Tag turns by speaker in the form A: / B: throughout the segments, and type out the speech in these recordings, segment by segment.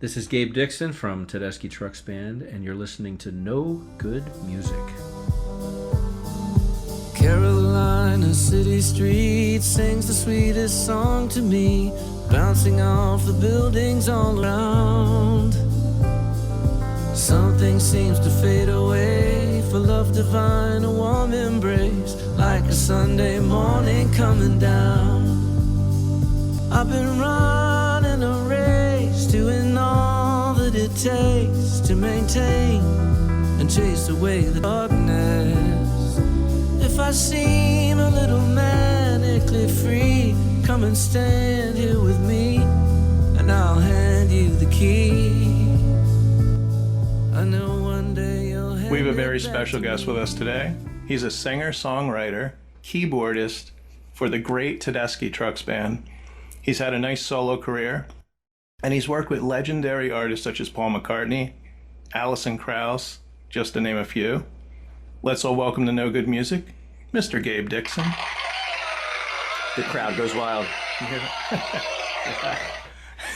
A: This is Gabe Dixon from Tedeschi Trucks Band, and you're listening to No Good Music.
B: Carolina city streets sings the sweetest song to me, bouncing off the buildings all around. Something seems to fade away, for love divine, a warm embrace, like a Sunday morning coming down. I've been running a race, doing all that it takes to maintain and chase away the darkness. If I seem a little manically free, come and stand here with me, and I'll hand you the key. I know one day you'll have.
C: We have a very special guest with us today. He's a singer, songwriter, keyboardist for the great Tedeschi Trucks Band. He's had a nice solo career, and he's worked with legendary artists such as Paul McCartney, Alison Krauss, just to name a few. Let's all welcome to No Good Music, Mr. Gabe Dixon.
D: The crowd goes wild.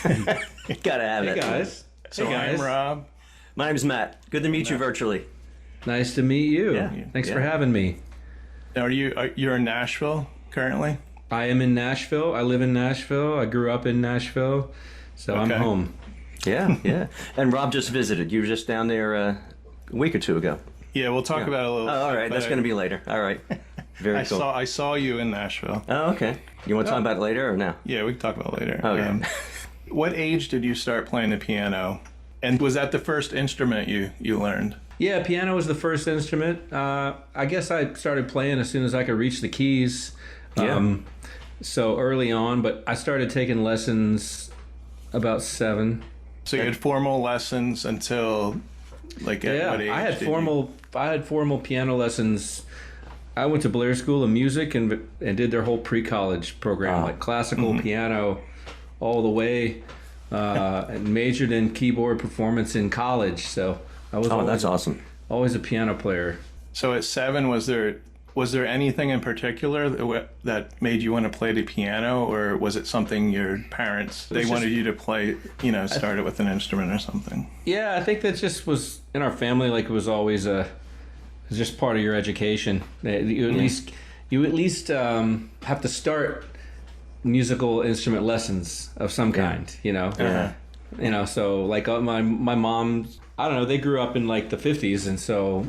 D: Gotta have it.
A: Hey guys.
C: So I'm Rob.
D: My name's Matt. Good to meet you virtually.
A: Nice to meet you.
D: Yeah.
A: Thanks for having me.
C: Now, you're in Nashville currently?
A: I am in Nashville. I live in Nashville. I grew up in Nashville, so I'm home.
D: Yeah. And Rob just visited. You were just down there a week or two ago.
C: Yeah, we'll talk about it a little.
D: Oh, all right. That's going to be later. All right. Very cool.
C: I saw you in Nashville.
D: Oh, okay. You want to talk about it later or now?
C: Yeah, we can talk about it later.
D: Okay.
C: What age did you start playing the piano? And was that the first instrument you learned?
A: Yeah, piano was the first instrument. I guess I started playing as soon as I could reach the keys. So early on, but I started taking lessons about 7.
C: So you had formal lessons until like at what age?
A: I had formal piano lessons. I went to Blair School of Music and did their whole pre-college program, like classical piano all the way, and majored in keyboard performance in college. So I was
D: that's awesome.
A: Always a piano player.
C: So at 7, was there anything in particular that made you want to play the piano, or was it something your parents wanted you to play? Started with an instrument or something.
A: Yeah, I think that just was in our family. Like it was always just part of your education. You at least have to start musical instrument lessons of some kind. So like my mom, I don't know, they grew up in like the 50s, and so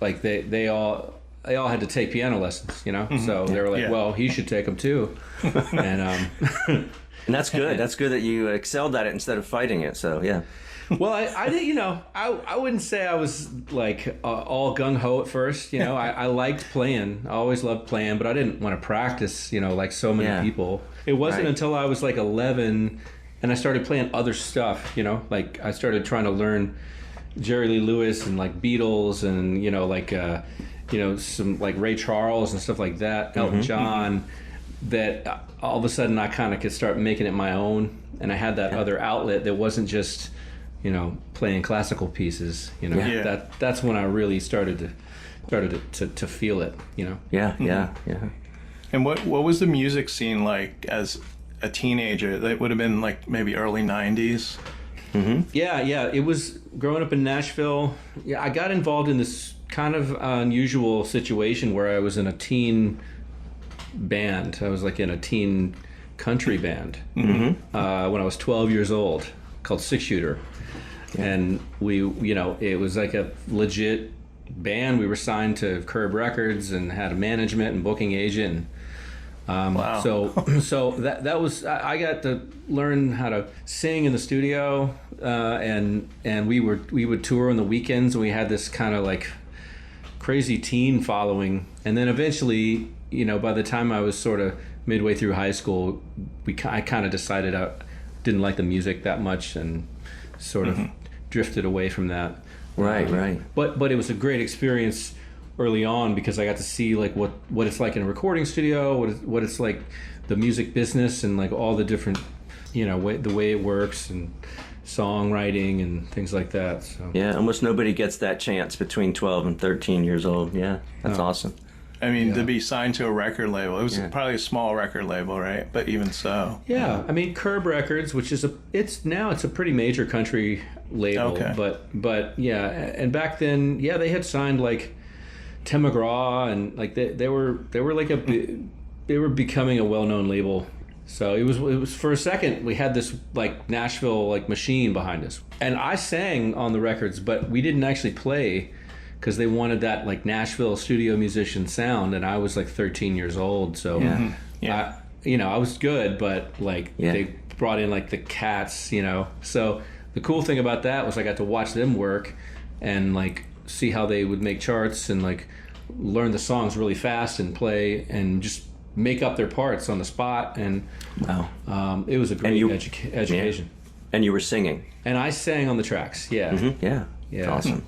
A: like they all had to take piano lessons, so they were like, well, he should take them too. And
D: and that's good. That's good that you excelled at it instead of fighting it. So yeah.
A: Well, I did, I wouldn't say I was like all gung-ho at first. I liked playing. I always loved playing, but I didn't want to practice, like so many people. It wasn't until I was like 11 and I started playing other stuff, like I started trying to learn Jerry Lee Lewis and like Beatles and, some like Ray Charles and stuff like that, Elton John, that all of a sudden I kind of could start making it my own. And I had that other outlet that wasn't just, playing classical pieces, that's when I really started to feel it,
D: Yeah.
C: And what was the music scene like as a teenager? That would have been like maybe early 90s.
D: Mm-hmm.
A: Yeah. It was growing up in Nashville. Yeah, I got involved in this kind of unusual situation where I was in a teen band. I was like in a teen country band when I was 12 years old, called HOOTER. And it was like a legit band. We were signed to Curb Records and had a management and booking agent.
C: Wow.
A: So that was, I got to learn how to sing in the studio, and we would tour on the weekends, and we had this kind of like crazy teen following. And then eventually, by the time I was sort of midway through high school, I kind of decided I didn't like the music that much and sort of drifted away from that.
D: Right.
A: But it was a great experience early on because I got to see like what it's like in a recording studio, what it's like the music business, and like all the different the way it works, and songwriting and things like that. So
D: yeah, almost nobody gets that chance between 12 and 13 years old. Yeah, that's awesome.
C: I mean, to be signed to a record label, it was probably a small record label, right? But even so.
A: Yeah, I mean, Curb Records, which is it's a pretty major country label. Okay. But yeah, and back then, yeah, they had signed like Tim McGraw, and like they were like they were becoming a well-known label. So it was for a second we had this like Nashville like machine behind us, and I sang on the records, but we didn't actually play because they wanted that like Nashville studio musician sound, and I was like 13 years old, so I was good, but like they brought in like the Cats, So the cool thing about that was I got to watch them work and like see how they would make charts and like learn the songs really fast and play and just make up their parts on the spot, and it was a great education.
D: And you were singing.
A: And I sang on the tracks. Yeah.
D: Mm-hmm. Yeah. Awesome.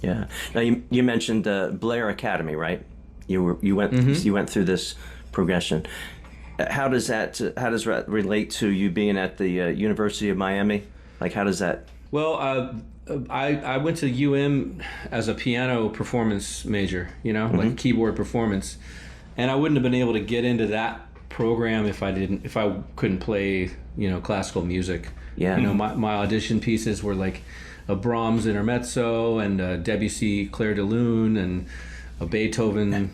D: Yeah. Now you mentioned Blair Academy, right? You went through this progression. How does that relate to you being at the University of Miami? Like, how does that?
A: Well, I went to UM as a piano performance major. Like keyboard performance. And I wouldn't have been able to get into that program if I couldn't play, classical music.
D: Yeah.
A: My audition pieces were like a Brahms intermezzo and a Debussy Clair de Lune and a Beethoven,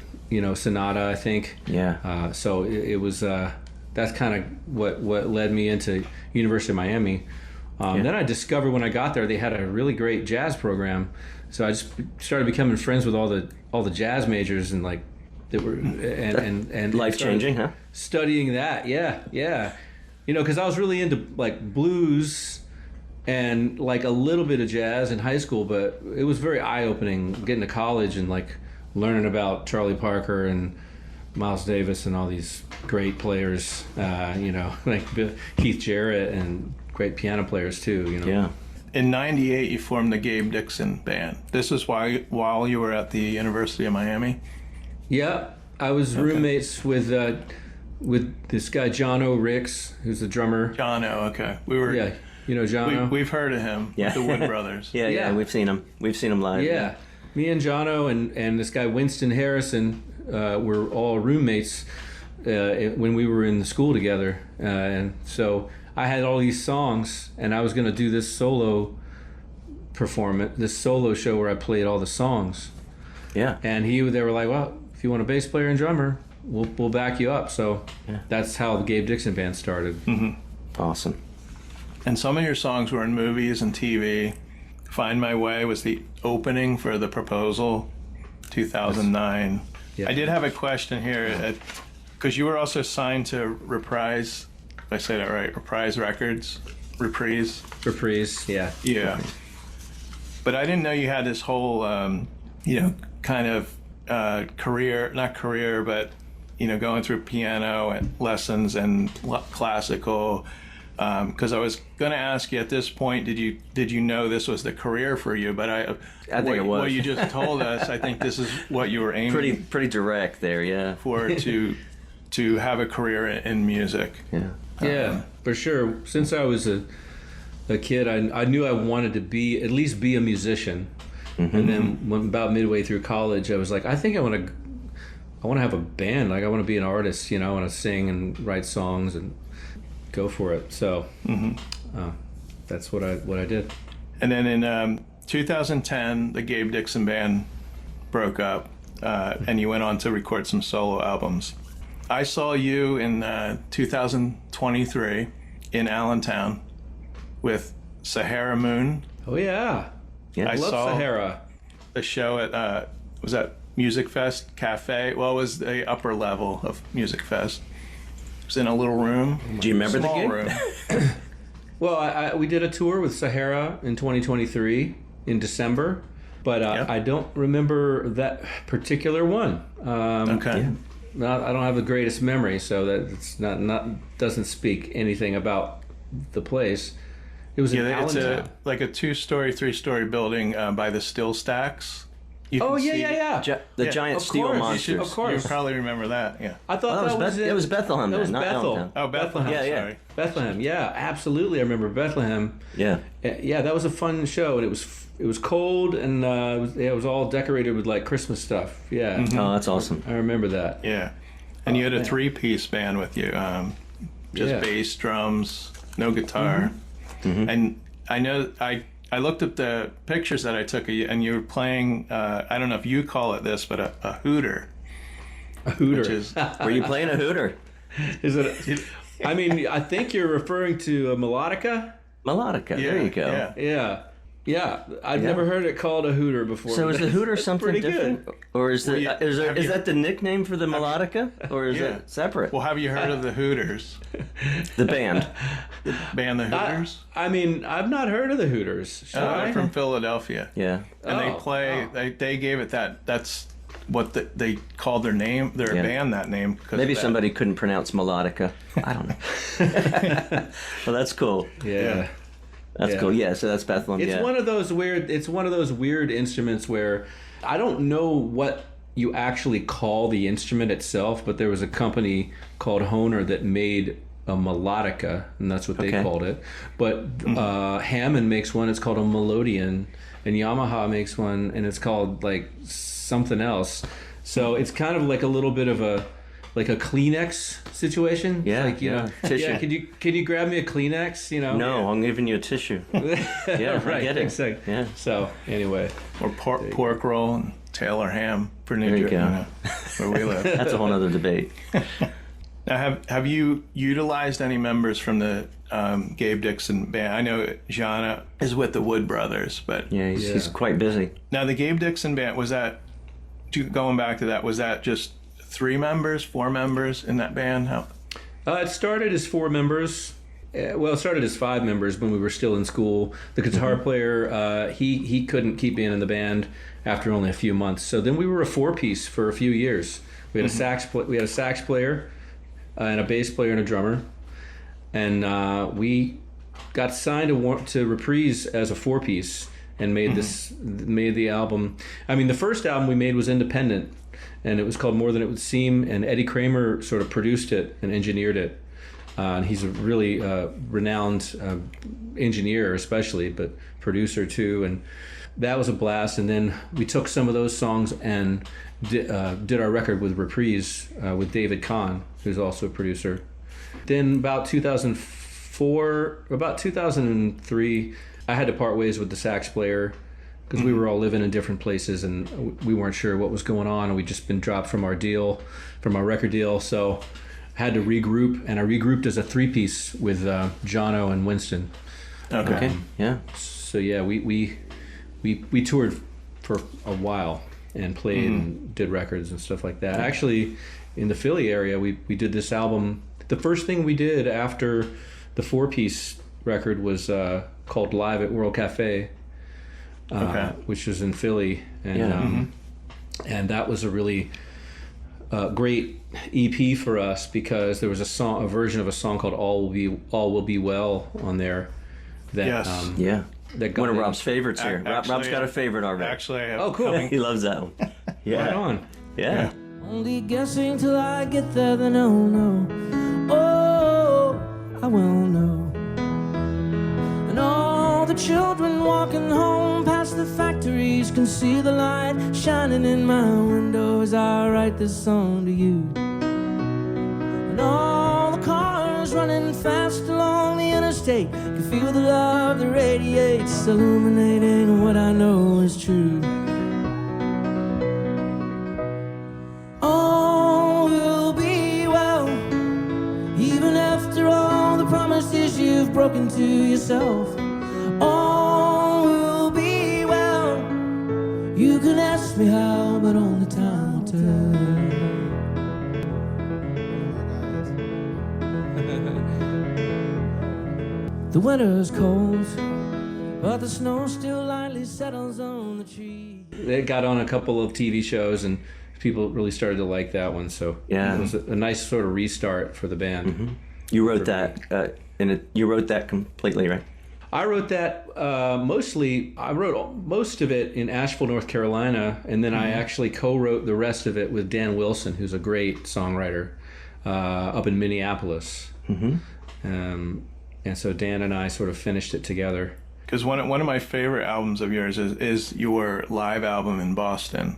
A: sonata, I think.
D: Yeah.
A: So it was that's kind of what led me into University of Miami. Then I discovered when I got there they had a really great jazz program. So I just started becoming friends with all the jazz majors and like. That were and
D: life changing, huh?
A: Studying that, yeah. Because I was really into like blues and like a little bit of jazz in high school, but it was very eye opening getting to college and like learning about Charlie Parker and Miles Davis and all these great players, like Keith Jarrett and great piano players too.
D: Yeah.
C: In '98, you formed the Gabe Dixon Band. This was while you were at the University of Miami.
A: Yeah, I was roommates with this guy Jono Ricks, who's the drummer.
C: Jono, okay.
A: Jono.
C: We've heard of him. Yeah. The Wood Brothers.
D: yeah, we've seen him. We've seen him live.
A: Yeah, me and Jono and this guy Winston Harrison were all roommates when we were in the school together, and so I had all these songs, and I was going to do this solo performance, this solo show where I played all the songs.
D: Yeah,
A: and they were like, well, if you want a bass player and drummer, we'll back you up. So that's how the Gabe Dixon Band started.
C: Mm-hmm.
D: Awesome.
C: And some of your songs were in movies and TV. Find My Way was the opening for The Proposal, 2009. Yeah. I did have a question here, because you were also signed to Reprise, if I say that right, Reprise Records? Reprise,
A: yeah.
C: Yeah. But I didn't know you had this whole, kind of not career, but, going through piano and lessons and classical. Because I was going to ask you at this point, did you know this was the career for you? But I
D: think it was.
C: What you just told us, I think this is what you were aiming.
D: Pretty direct there, yeah.
C: For to have a career in music.
D: Yeah.
A: Yeah, for sure. Since I was a kid, I knew I wanted to at least be a musician. Mm-hmm. And then about midway through college, I was like, I think I want to have a band. Like I want to be an artist. I want to sing and write songs and go for it. So that's what I did.
C: And then in 2010, the Gabe Dixon Band broke up, and you went on to record some solo albums. I saw you in 2023 in Allentown with Sahara Moon.
A: Oh yeah,
C: I
A: love
C: saw
A: Sahara.
C: A show at was that Music Fest Cafe? Well, it was the upper level of Music Fest. It was in a little room.
D: Do you remember
C: small
D: the
C: gig?
A: Room. Well, we did a tour with Sahara in 2023 in December, but I don't remember that particular one.
C: Okay.
A: Yeah. I don't have the greatest memory, so that it's not doesn't speak anything about the place. It was in Allentown.
C: It's like a 2-story, 3-story building by the Still Stacks.
A: Yeah.
D: The giant steel monsters.
C: Of course. You probably remember that, yeah.
A: I thought
D: it was Bethlehem.
A: That was
D: not
A: Bethel.
D: Allentown.
C: Oh, Bethlehem,
A: Bethlehem,
C: sorry.
A: Bethlehem, yeah, absolutely. I remember Bethlehem.
D: Yeah.
A: Yeah, that was a fun show, and it was cold, and it was all decorated with like Christmas stuff. Yeah.
D: Mm-hmm. Oh, that's awesome.
A: I remember that.
C: Yeah. And you had a 3-piece band with you, just bass, drums, no guitar.
D: Mm-hmm.
C: And I know I looked at the pictures that I took of you, and you were playing, I don't know if you call it this, but a hooter.
A: A hooter.
C: Which is,
D: Were you playing a hooter?
A: Is it? I mean, I think you're referring to a melodica.
D: Melodica. There you go.
A: Yeah. I've never heard it called a hooter before.
D: So is the hooter something different,
A: good.
D: or is that the nickname for the melodica, or is it separate?
C: Well, have you heard of the Hooters?
D: The band.
C: The band The Hooters?
A: I mean, I've not heard of the Hooters.
C: They're from Philadelphia.
D: Yeah.
C: And they play. They gave it that. That's what they called their name, their band that name.
D: Maybe somebody couldn't pronounce melodica. I don't know. Well, that's cool.
A: Yeah.
D: That's cool. Yeah, so that's Bethlehem.
A: It's one of those weird instruments where I don't know what you actually call the instrument itself, but there was a company called HOOTER that made a melodica, and that's what they called it. But Hammond makes one, it's called a melodeon, and Yamaha makes one, and it's called like something else. So it's kind of like a little bit of a Kleenex situation.
D: Yeah,
A: like, you know,
D: tissue.
A: Yeah, can you grab me a Kleenex? You know.
D: No, I'm giving you a tissue. Yeah,
A: right.
D: I get it.
A: Exactly.
D: Yeah.
A: So anyway,
C: or pork roll and Taylor ham for New Jersey, where we live.
D: That's a whole other debate.
C: Now, have you utilized any members from the Gabe Dixon band? I know Jana is with the Wood Brothers, but
D: he's quite busy.
C: Now, the Gabe Dixon band, was that, going back to that, was that just 3 members, 4 members in that band? How?
A: It started as 4 members. Well, it started as 5 members when we were still in school. The guitar player, he couldn't keep being in the band after only a few months. So then we were a 4-piece for a few years. We had a sax player, and a bass player and a drummer, and we got signed to Reprise as a 4-piece and made the album. I mean, the first album we made was independent, and it was called More Than It Would Seem, and Eddie Kramer sort of produced it and engineered it, and he's a really renowned engineer, especially, but producer too, and that was a blast. And then we took some of those songs and did our record with Reprise with David Kahn, who's also a producer. Then about 2003, I had to part ways with the sax player because we were all living in different places and we weren't sure what was going on, and we'd just been dropped from our record deal. So I had to regroup, and I regrouped as a 3-piece with Jono and Winston.
D: Okay.
A: So yeah, we toured for a while and played and did records and stuff like that. Actually, in the Philly area, we did this album. The first thing we did after the 4-piece record was called Live at World Cafe, which was in Philly, and and that was a really great EP for us because there was a version of a song called All Will Be Well on there. That,
D: one of Rob's favorites here. Rob's got a favorite already.
C: Actually, I have.
A: Oh, cool.
D: He loves that one. Yeah.
A: Right on.
D: Yeah.
B: Only guessing till I get there, then oh no. Oh, I will know. And all the children walking home past the factories can see the light shining in my window as I write this song to you. And all the cars running fast along the interstate can feel the love that radiates, illuminating what I know is true. All will be well, even after all the promises you've broken to yourself. All will be well. You can ask me how, but only time will tell. The winter's cold, but the snow still lightly settles on the trees.
A: It got on a couple of TV shows, and people really started to like that one. So it was a nice sort of restart for the band.
D: Mm-hmm. You wrote that, you wrote that completely, right?
A: I wrote that mostly. I wrote most of it in Asheville, North Carolina, and then I actually co-wrote the rest of it with Dan Wilson, who's a great songwriter up in Minneapolis. And so Dan and I sort of finished it together.
C: because one of my favorite albums of yours is your live album in Boston.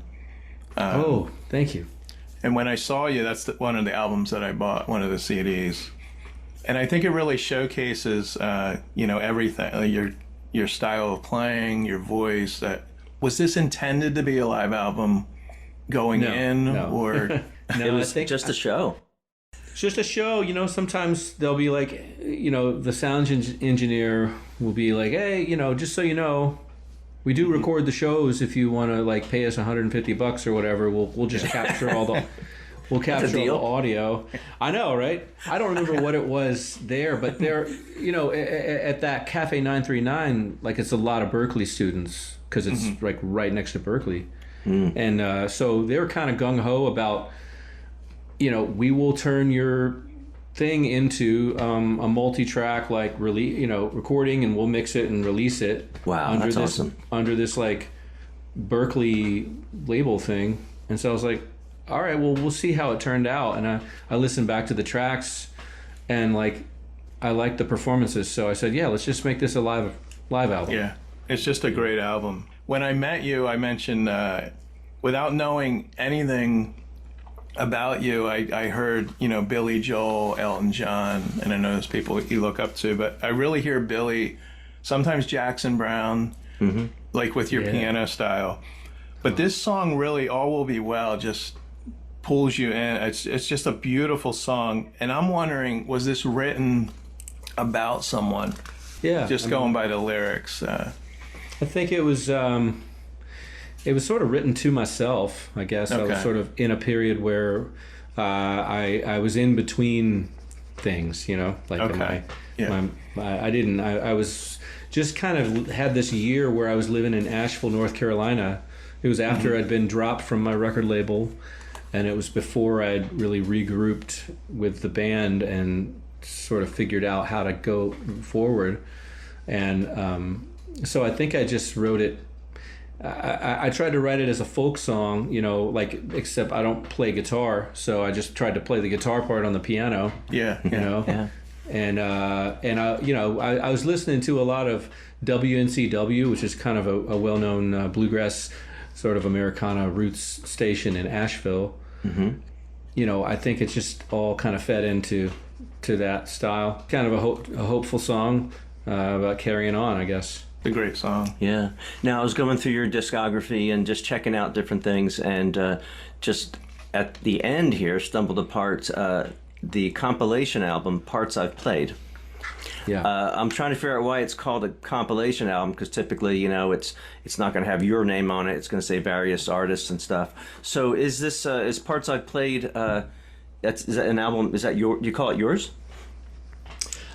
A: Oh, thank you.
C: And when I saw you, that's one of the albums that I bought, one of the CDs. And I think it really showcases, everything, like your style of playing, your voice. Was this intended to be a live album going in?
A: No.
C: Or
D: No, it was just a show.
A: It's just a show. Sometimes they'll be like, the sound engineer will be like, hey, just so you know, we do record the shows. If you want to like pay us $150 or whatever, we'll just capture all the audio. I know, right? I don't remember what it was there, but there, at that Cafe 939, like it's a lot of Berkeley students because it's like right next to Berkeley, and so they were kind of gung ho about, we will turn your thing into a multi-track like recording, and we'll mix it and release it.
D: Wow, that's awesome.
A: Under this like Berkeley label thing, and so I was like, all right, well, we'll see how it turned out. And I listened back to the tracks, and like I liked the performances, so I said, yeah, let's just make this a live album.
C: Yeah, it's just a great album. When I met you, I mentioned without knowing anything about you, I heard, Billy Joel, Elton John, and I know there's people you look up to, but I really hear Billy, sometimes Jackson Brown, like with your piano style. But this song really, All Will Be Well, just pulls you in. It's just a beautiful song. And I'm wondering, was this written about someone?
A: Yeah.
C: Just going by the lyrics.
A: I think it was sort of written to myself, I guess. Okay. I was sort of in a period where I was in between things, like I was just kind of had this year where I was living in Asheville, North Carolina. It was after I'd been dropped from my record label, and it was before I'd really regrouped with the band and sort of figured out how to go forward. And so I think I just wrote it. I tried to write it as a folk song, except I don't play guitar, so I just tried to play the guitar part on the piano.
C: Yeah.
A: Yeah. And I was listening to a lot of WNCW, which is kind of a well-known bluegrass sort of Americana roots station in Asheville. I think it's just all kind of fed into that style. Kind of a hopeful song about carrying on, I guess.
C: A great song.
D: Yeah. Now, I was going through your discography and just checking out different things, and just at the end here stumbled upon the compilation album, Parts I've Played.
A: Yeah.
D: I'm trying to figure out why it's called a compilation album, because typically, it's not going to have your name on it. It's going to say various artists and stuff. So is this, is Parts I've Played, is that an album, is that you call it yours?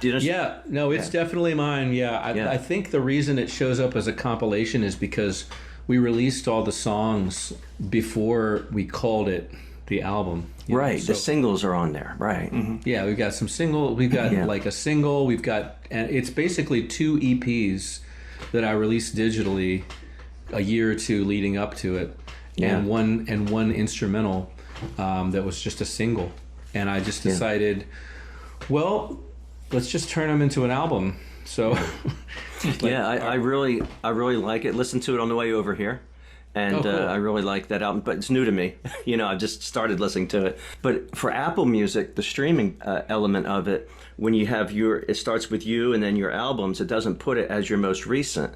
A: Yeah, no, it's definitely mine. Yeah. I think the reason it shows up as a compilation is because we released all the songs before we called it the album.
D: Right, the singles are on there, right.
A: Yeah, we've got some single, we've got like a single, and it's basically 2 EPs that I released digitally a year or two leading up to it, and one instrumental that was just a single. And I just decided, well, let's just turn them into an album. So
D: I really like it. Listen to it on the way over here. And
A: cool.
D: I really like that album, but it's new to me. I've just started listening to it. But for Apple Music, the streaming element of it, when you have it starts with you and then your albums, it doesn't put it as your most recent.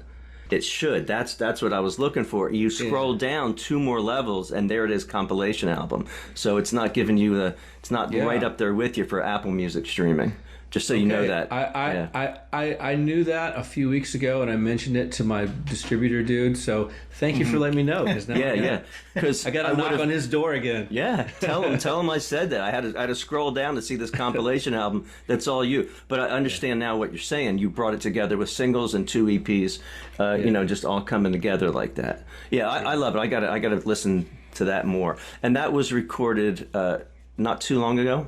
D: It should. That's what I was looking for. You scroll down 2 more levels, and there it is, compilation album. So it's not giving you it's not right up there with you for Apple Music streaming. Just so you know that.
A: I knew that a few weeks ago, and I mentioned it to my distributor dude. So thank you for letting me know. Now,
D: because
A: I got to knock on his door again.
D: Yeah, tell him I said that. I had to scroll down to see this compilation album. That's all you. But I understand now what you're saying. You brought it together with singles and 2 EPs. Just all coming together like that. Yeah, I love it. I got to listen to that more. And that was recorded not too long ago.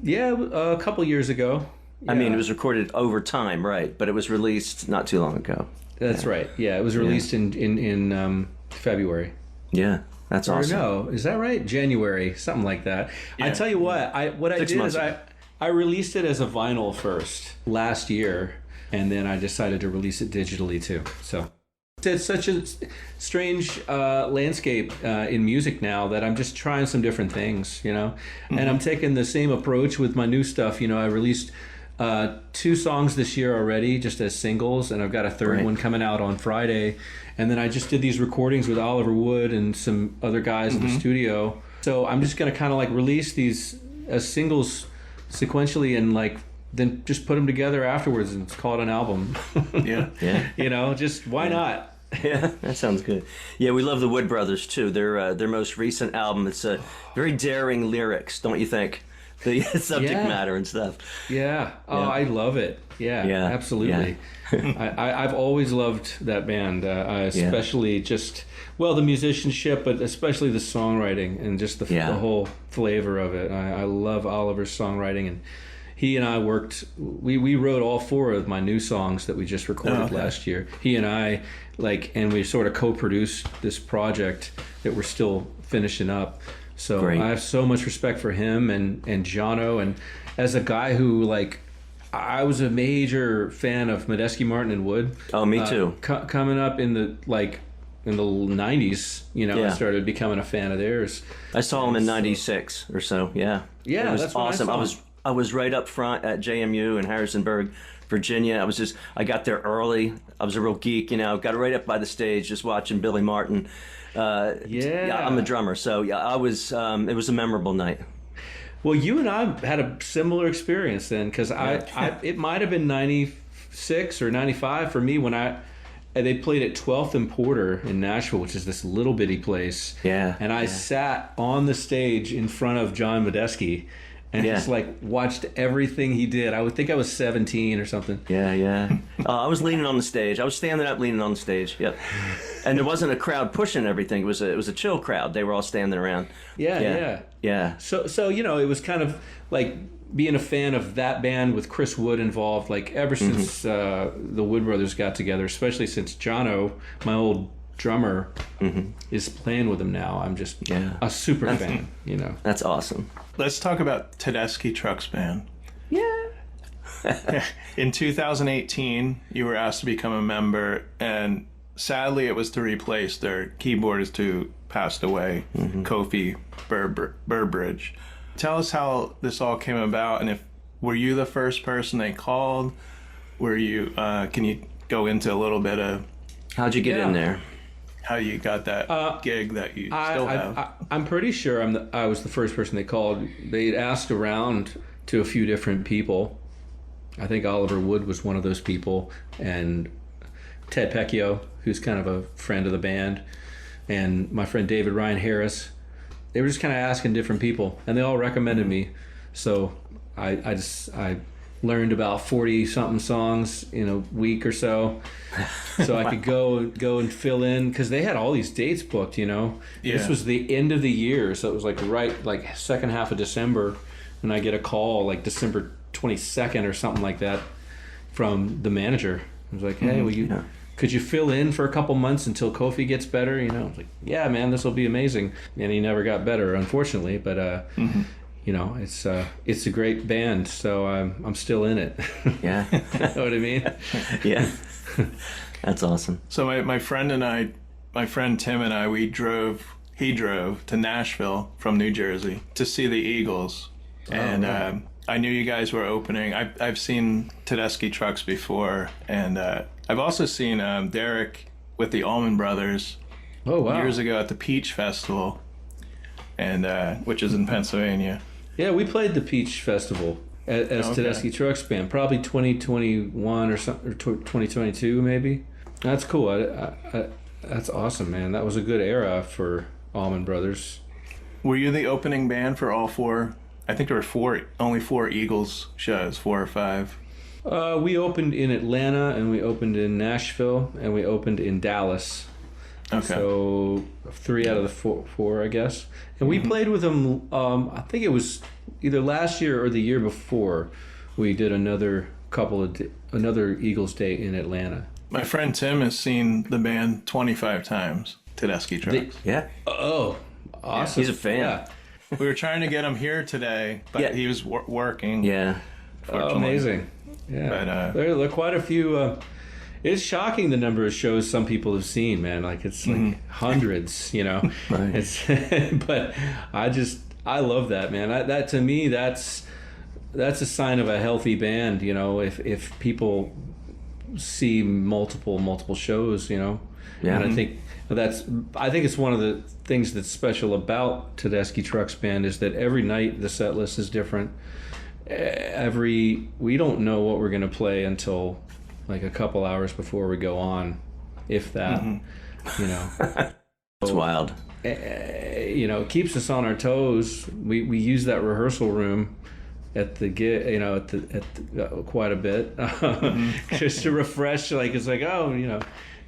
A: Yeah, a couple years ago. Yeah.
D: I mean, it was recorded over time, right? But it was released not too long ago.
A: That's right. Yeah, it was released in February.
D: Yeah, that's awesome.
A: Or no, is that right? January, something like that. Yeah. I tell you what I did is I released it as a vinyl first last year, and then I decided to release it digitally too. So it's such a strange landscape in music now that I'm just trying some different things, you know. Mm-hmm. And I'm taking the same approach with my new stuff. You know, I released 2 songs this year already, just as singles, and I've got a third one coming out on Friday. And then I just did these recordings with Oliver Wood and some other guys in the studio. So I'm just going to kind of like release these as singles sequentially and like then just put them together afterwards and call it an album.
D: Yeah.
A: You know, just why not?
D: Yeah, that sounds good. Yeah, we love the Wood Brothers too. Their most recent album, it's a very daring lyrics, don't you think? The subject matter and stuff.
A: Yeah. Oh, I love it. Yeah, absolutely. Yeah. I've always loved that band, especially just, well, the musicianship, but especially the songwriting and just the whole flavor of it. I love Oliver's songwriting, and he and I worked, we wrote all 4 of my new songs that we just recorded last year. He and I, and we sort of co-produced this project that we're still finishing up. So great. I have so much respect for him and Jono, and as a guy who I was a major fan of Medeski, Martin, and Wood. Oh, me too. Coming up in the 90s, you know, I started becoming a fan of theirs. I saw him in '96 or so. Yeah. Yeah, it was awesome. I was right up front at JMU in Harrisonburg, Virginia. I got there early. I was a real geek, you know. Got right up by the stage, just watching Billy Martin. I'm a drummer, so I was. It was a memorable night. Well, you and I had a similar experience then, because it might have been '96 or '95 for me when they played at 12th and Porter in Nashville, which is this little bitty place. Yeah. And I sat on the stage in front of John Medeski and just watched everything he did. I would think I was 17 or something. Yeah. I was leaning on the stage. I was standing up, leaning on the stage. Yep. And there wasn't a crowd pushing everything. It was a chill crowd. They were all standing around. Yeah. So you know, it was kind of like being a fan of that band with Chris Wood involved. Ever since the Wood Brothers got together, especially since Jono, my old drummer, is playing with them now. I'm just a super fan. You know, that's awesome.
C: Let's talk about Tedeschi Trucks Band. Yeah. In 2018, you were asked to become a member, and sadly, it was to replace their keyboardist who passed away, Kofi Burbridge. Tell us how this all came about, and were you the first person they called? Were you? Can you go into a little bit of
D: how'd you get in there?
C: How you got that gig that you still have?
A: I'm pretty sure I was the first person they called. They'd asked around to a few different people. I think Oliver Wood was one of those people, and Ted Pecchio, who's kind of a friend of the band, and my friend David Ryan Harris. They were just kind of asking different people, and they all recommended me. So I learned about 40-something songs in a week or so I could go and fill in, because they had all these dates booked, you know. This was the end of the year, so it was second half of December, and I get a call December 22nd or something like that from the manager. I was like, hey, could you fill in for a couple months until Kofi gets better? You know, I was like, yeah, man, this will be amazing. And he never got better, unfortunately, but you know, it's a great band, so I'm still in it. Yeah. Know what I mean? Yeah. That's awesome.
C: So my friend Tim and I, he drove to Nashville from New Jersey to see the Eagles. And I knew you guys were opening. I've seen Tedeschi Trucks before, and I've also seen Derek with the Allman Brothers years ago at the Peach Festival, and which is in Pennsylvania.
A: Yeah, we played the Peach Festival as Tedeschi Trucks Band, probably 2021 or 2022 maybe. That's cool. That's awesome, man. That was a good era for Allman Brothers.
C: Were you the opening band for all 4? I think there were only 4 Eagles shows, 4 or 5.
A: We opened in Atlanta, and we opened in Nashville, and we opened in Dallas. Okay. So 3 out of the 4, I guess. And we played with them, I think it was either last year or the year before. We did another Eagles date in Atlanta.
C: My friend Tim has seen the band 25 times, Tedeschi Trucks.
D: Yeah.
A: Oh, awesome.
D: He's a fan. Yeah.
C: We were trying to get him here today, but he was working.
D: Yeah.
A: Oh, amazing. Yeah.
C: But
A: there are quite a few. It's shocking the number of shows some people have seen, man. Like it's like hundreds, you know.
D: Right.
A: It's but I love that, man. That to me, that's a sign of a healthy band, you know. If people see multiple shows, you know.
D: Yeah.
A: And I think it's one of the things that's special about Tedeschi Trucks Band is that every night the set list is different. We don't know what we're going to play until like a couple hours before we go on, if that, you know.
D: It's wild.
A: You know, it keeps us on our toes. We use that rehearsal room at the you know, at the quite a bit, just to refresh. Like it's like, oh, you know,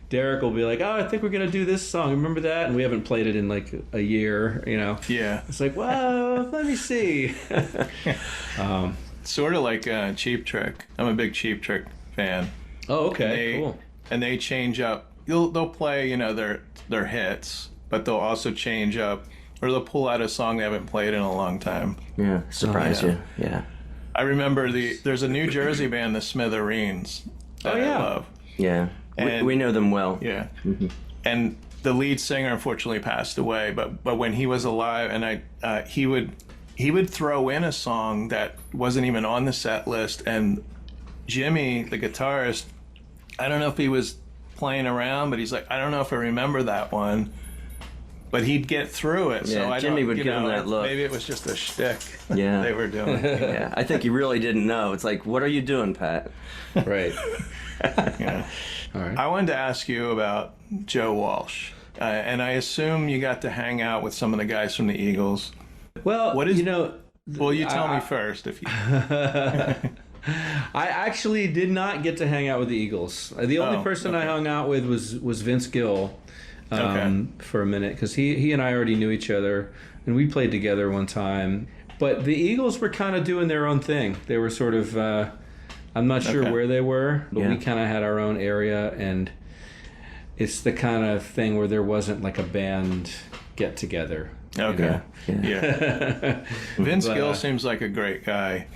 A: Derek will be like, oh, I think we're gonna do this song. Remember that? And we haven't played it in like a year. You know.
C: Yeah.
A: It's like, well, let me see.
C: Sort of like Cheap Trick. I'm a big Cheap Trick fan.
A: Oh, okay, cool.
C: And they change up. They'll play, you know, their hits, but they'll also change up, or they'll pull out a song they haven't played in a long time.
D: Yeah, surprise you. Yeah.
C: I remember there's a New Jersey band, the Smithereens, that I love.
D: Yeah.
C: And,
D: we know them well.
C: Yeah. And the lead singer unfortunately passed away, but when he was alive, and he would throw in a song that wasn't even on the set list, and Jimmy, the guitarist, I don't know if he was playing around, but he's like, I don't know if I remember that one, but he'd get through it.
D: Yeah,
C: so I
D: Jimmy
C: don't,
D: would give him that look.
C: Maybe it was just a shtick
D: Yeah.
C: they were doing.
D: Yeah, I think he really didn't know. It's like, what are you doing, Pat?
A: Right.
C: Yeah.
A: All right.
C: I wanted to ask you about Joe Walsh, and I assume you got to hang out with some of the guys from the Eagles.
A: Well,
C: What is-
A: you know.
C: Well, you tell me first if you.
A: I actually did not get to hang out with the Eagles. The only person I hung out with was Vince Gill for a minute, because he and I already knew each other, and we played together one time. But the Eagles were kind of doing their own thing. They were sort of, I'm not sure where they were, but we kind of had our own area, and it's the kind of thing where there wasn't like a band get together.
C: Okay.
D: Yeah.
C: Vince Gill seems like a great guy.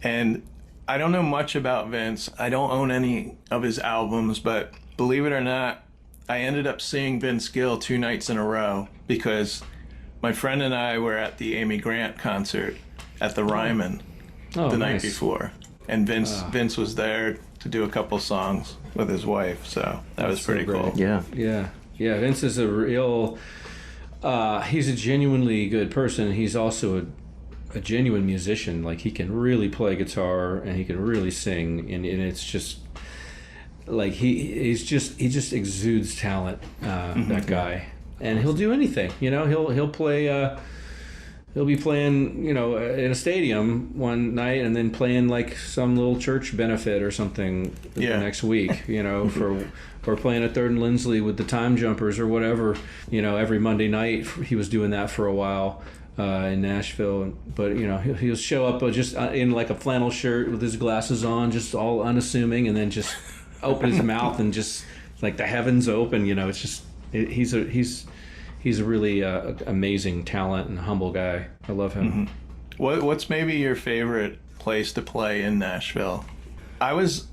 C: And I don't know much about Vince. I don't own any of his albums, but believe it or not, I ended up seeing Vince Gill 2 nights in a row because my friend and I were at the Amy Grant concert at the Ryman the night before. And Vince was there to do a couple songs with his wife, so that was pretty cool.
D: Yeah.
A: Yeah. Vince is a real... he's a genuinely good person. He's also a genuine musician. Like, he can really play guitar and he can really sing, and it's just like he just exudes talent. That guy, and he'll do anything. You know, he'll play. He'll be playing, you know, in a stadium one night, and then playing like some little church benefit or something the next week. You know, or playing at 3rd and Lindsley with the Time Jumpers or whatever. You know, every Monday night he was doing that for a while in Nashville. But you know, he'll show up just in like a flannel shirt with his glasses on, just all unassuming, and then just open his mouth and just like the heavens open. You know, it's just he's a really amazing talent and humble guy. I love him.
C: What's maybe your favorite place to play in Nashville? I was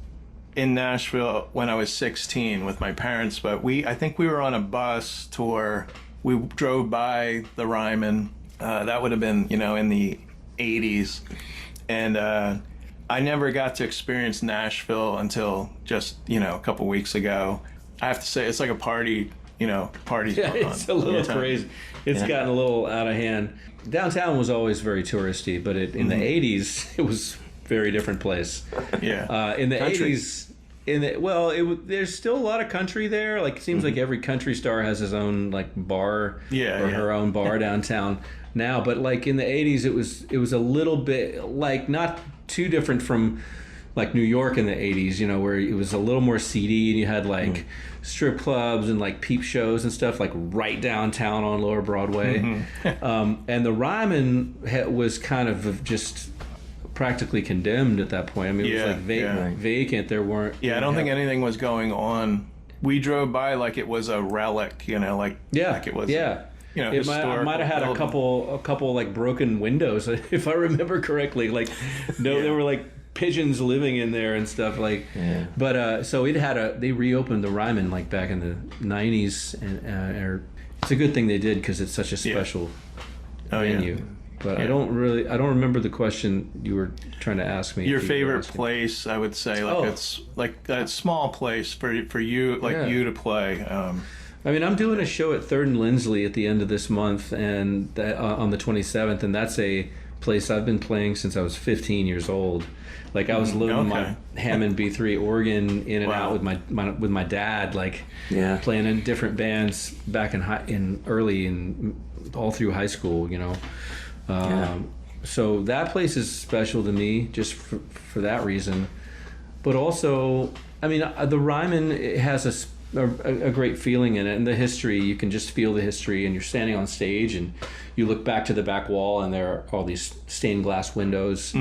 C: in Nashville when I was 16 with my parents, but I think we were on a bus tour. We drove by the Ryman. That would have been, you know, in the 80s. And I never got to experience Nashville until just, you know, a couple weeks ago. I have to say, it's like a party. You know, parties.
A: Yeah, it's a little crazy. It's gotten a little out of hand. Downtown was always very touristy, but in the 80s, it was a very different place.
C: Yeah.
A: In the
D: Country.
A: 80s, there's still a lot of country there. Like, it seems like every country star has his own like bar her own bar downtown now. But like in the 80s, it was a little bit like not too different from like New York in the 80s, you know, where it was a little more seedy, and you had like strip clubs and like peep shows and stuff like right downtown on Lower Broadway. And the Ryman was kind of just practically condemned at that point. I mean, it was like vacant. There weren't...
C: Yeah, I don't think anything was going on. We drove by like it was a relic, you know, like it was... You know,
A: it might have had a couple like broken windows, if I remember correctly. Like, there were like pigeons living in there and stuff like.
D: Yeah.
A: But so they reopened the Ryman like back in the 90s, and it's a good thing they did because it's such a special venue. Yeah. But I don't remember the question you were trying to ask me.
C: Your favorite place, I would say, like it's like that small place for you, like you to play.
A: I mean, I'm doing a show at 3rd and Lindsley at the end of this month, and on the 27th, and that's a place I've been playing since I was 15 years old. Like I was loading my Hammond B3 organ in and out with my dad, like playing in different bands back in all through high school, you know. So that place is special to me just for that reason. But also, I mean, the Ryman, it has a great feeling in it, and the history, you can just feel the history, and you're standing on stage and you look back to the back wall and there are all these stained glass windows,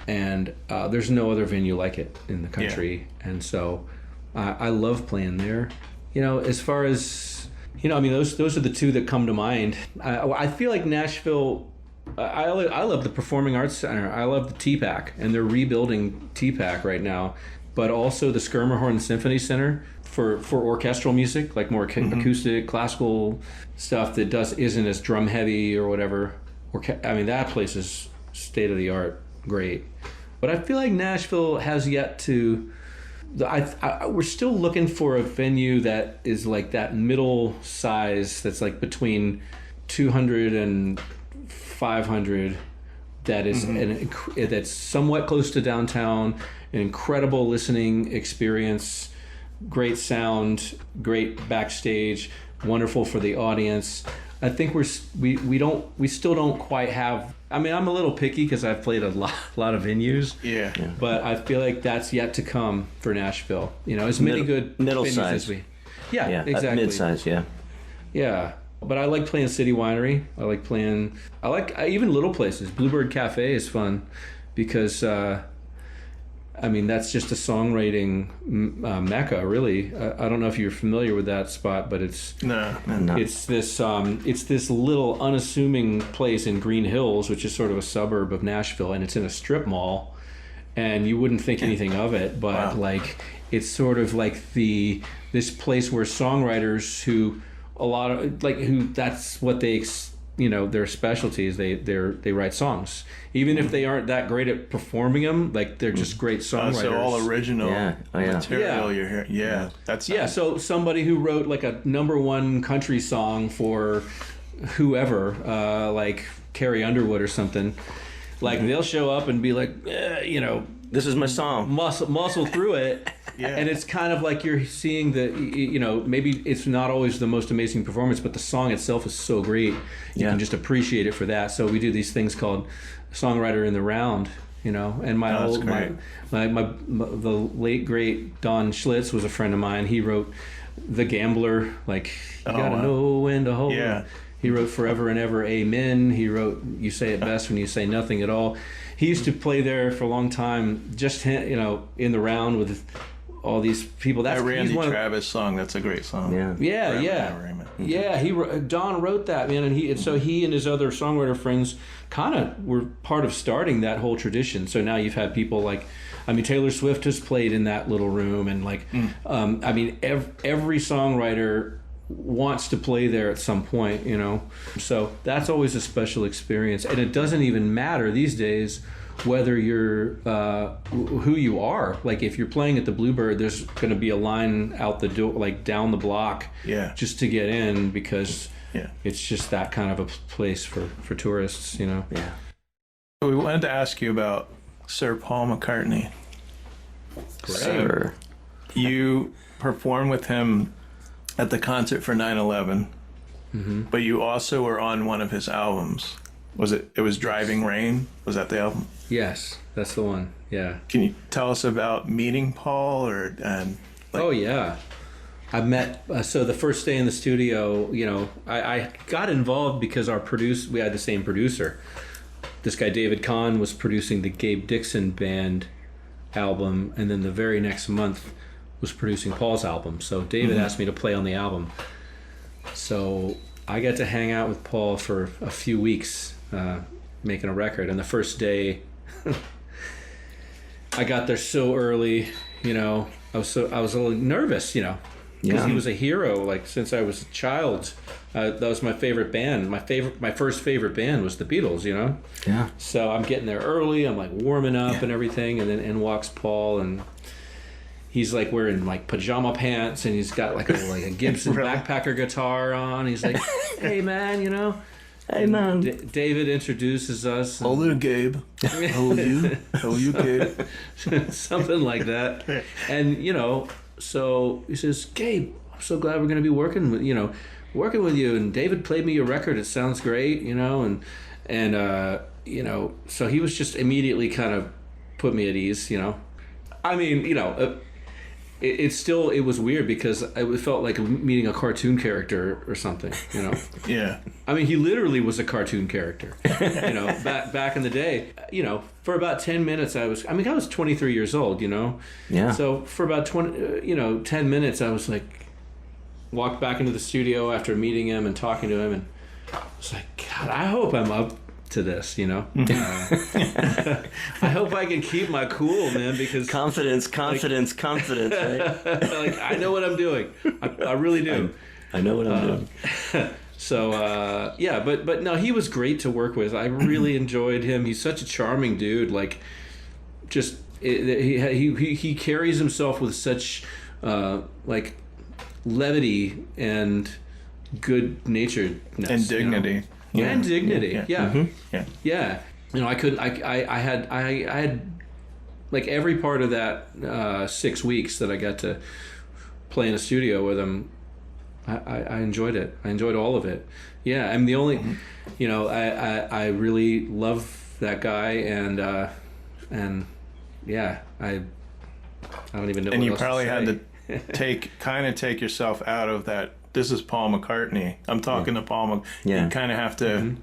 A: and there's no other venue like it in the country. And so I love playing there. You know, as far as, you know, I mean, those are the two that come to mind. I feel like Nashville, I love the Performing Arts Center. I love the TPAC, and they're rebuilding TPAC right now, but also the Schermerhorn Symphony Center for orchestral music, like more acoustic, classical stuff that isn't as drum heavy or whatever. I mean, that place is state of the art, great. But I feel like Nashville has yet to. We're still looking for a venue that is like that middle size, that's like between 200 and 500, that is that's somewhat close to downtown, an incredible listening experience, great sound, great backstage, wonderful for the audience. I think we still don't quite have. I mean, I'm a little picky because I've played a lot of venues. Yeah. But I feel like that's yet to come for Nashville. You know, as many good
D: middle
A: venues
D: size
A: as we. Yeah, exactly.
D: Mid-size, yeah.
A: Yeah. But I like playing City Winery. I like even little places. Bluebird Cafe is fun because, I mean, that's just a songwriting mecca, really. I don't know if you're familiar with that spot, but it's this little unassuming place in Green Hills, which is sort of a suburb of Nashville, and it's in a strip mall, and you wouldn't think anything of it, but like it's sort of like this place where songwriters who that's what they, you know, their specialty is they write songs, even if they aren't that great at performing them. Like they're just great songwriters.
C: So all original material you're hearing.
A: So somebody who wrote like a #1 country song for whoever, like Carrie Underwood or something, like they'll show up and be like, you know,
D: this is my song.
A: Muscle through it. And it's kind of like you're seeing you know, maybe it's not always the most amazing performance, but the song itself is so great. You can just appreciate it for that. So we do these things called Songwriter in the Round, you know. And the late great Don Schlitz was a friend of mine. He wrote The Gambler, like you gotta know when to hold. He wrote Forever and Ever, Amen. He wrote You Say It Best When You Say Nothing at All. He used to play there for a long time, just, you know, in the round with all these people.
C: That Randy Travis song, that's a great song.
A: Don wrote that, man, and so he and his other songwriter friends kind of were part of starting that whole tradition. So now you've had people like, I mean, Taylor Swift has played in that little room, and like, I mean, every songwriter wants to play there at some point, you know. So that's always a special experience, and it doesn't even matter these days whether you're who you are. Like if you're playing at the Bluebird, there's going to be a line out the door, like down the block, just to get in, because it's just that kind of a place for tourists, you know.
C: So we wanted to ask you about Sir Paul McCartney.
D: Sir,
C: you performed with him at the concert for 9/11, but you also were on one of his albums. It was Driving Rain? Was that the album?
A: Yes, that's the one. Yeah.
C: Can you tell us about meeting Paul
A: Oh yeah. I met so the first day in the studio, you know, I got involved because we had the same producer. This guy David Kahn was producing the Gabe Dixon Band album, and then the very next month was producing Paul's album. So David asked me to play on the album. So I got to hang out with Paul for a few weeks, making a record. And the first day, I got there so early, you know. I was a little nervous, you know, because he was a hero. Like since I was a child, that was my favorite band. My first favorite band was the Beatles, you know.
D: Yeah.
A: So I'm getting there early. I'm like warming up and everything, and then in walks Paul, and he's like wearing like pajama pants, and he's got like a Gibson backpacker guitar on. He's like, "Hey man, you know."
D: Hey man.
A: David introduces us.
C: Oh, there, Gabe. How are you? How are you, Gabe?
A: Something like that. And, you know, so he says, Gabe, I'm so glad we're going to be working with you. And David played me your record. It sounds great, you know. And you know, so he was just immediately kind of put me at ease, you know. I mean, you know, it was weird because it felt like meeting a cartoon character or something, you know.
C: Yeah.
A: I mean, he literally was a cartoon character, you know, back in the day. You know, for about 10 minutes I was 23 years old, you know.
D: Yeah.
A: So for about 10 minutes I was like, walked back into the studio after meeting him and talking to him, and I was like, God, I hope I'm up to this, you know. I hope I can keep my cool, man, because
D: confidence, right?
A: Like I know what I'm doing. I really do.
D: I know what I'm doing.
A: So yeah, but no, he was great to work with. I really enjoyed him. He's such a charming dude. Like, just he carries himself with such like levity and good naturedness
C: and dignity.
A: You know? Yeah. And dignity, yeah.
C: Mm-hmm.
A: Yeah. You know, I had like every part of that 6 weeks that I got to play in a studio with him. I enjoyed it. I enjoyed all of it. Yeah, I'm the only, you know, I really love that guy, and yeah, I don't even know.
C: And
A: what
C: you
A: else
C: probably
A: to
C: had
A: say.
C: to take yourself out of that. This is Paul McCartney. I'm talking to Paul McCartney.
D: Yeah.
C: You kind of have to.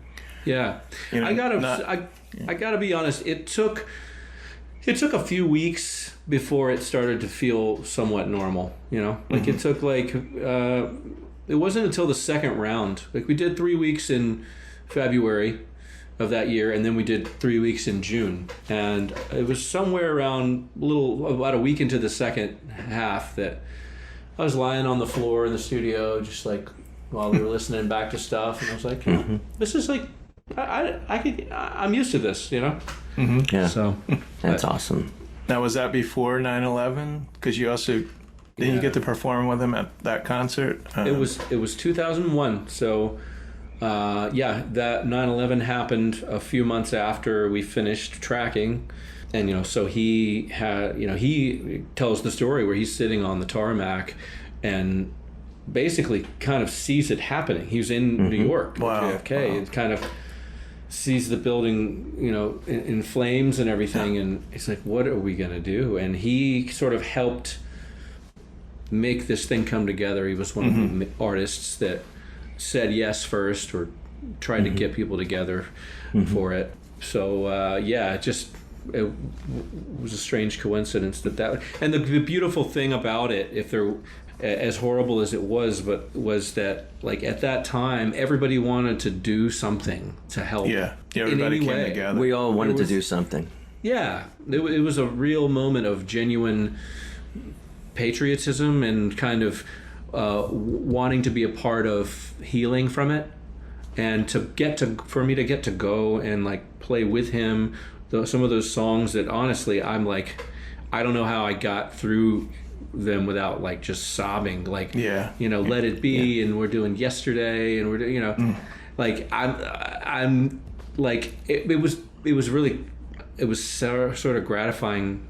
A: Yeah,
C: you know,
A: I gotta be honest. It took a few weeks before it started to feel somewhat normal. You know, like it took it wasn't until the second round. Like we did 3 weeks in February of that year, and then we did 3 weeks in June, and it was somewhere around about a week into the second half that I was lying on the floor in the studio, just like while we were listening back to stuff, and I was like, this is like, I'm used to this, you know.
D: Mm-hmm. Yeah.
A: So
D: that's awesome.
C: Now, was that before 9/11? Because you also didn't you get to perform with him at that concert?
A: It was 2001. So yeah, that 9/11 happened a few months after we finished tracking. And, you know, so he tells the story where he's sitting on the tarmac and basically kind of sees it happening. He was in New York, JFK, and kind of sees the building, you know, in flames and everything. And he's like, what are we going to do? And he sort of helped make this thing come together. He was one of the artists that said yes first, or tried to get people together for it. So, yeah, it was a strange coincidence that and the beautiful thing about it, if there, as horrible as it was, but was that like at that time everybody wanted to do something to help.
C: Yeah, everybody came together.
D: We all wanted to do something.
A: Yeah, it was a real moment of genuine patriotism and kind of wanting to be a part of healing from it, and for me to get to go and like play with him. Some of those songs that honestly I'm like, I don't know how I got through them without like just sobbing, like, you know, Let It Be, and we're doing Yesterday, and we're doing, you know, like I'm like it was sort of gratifying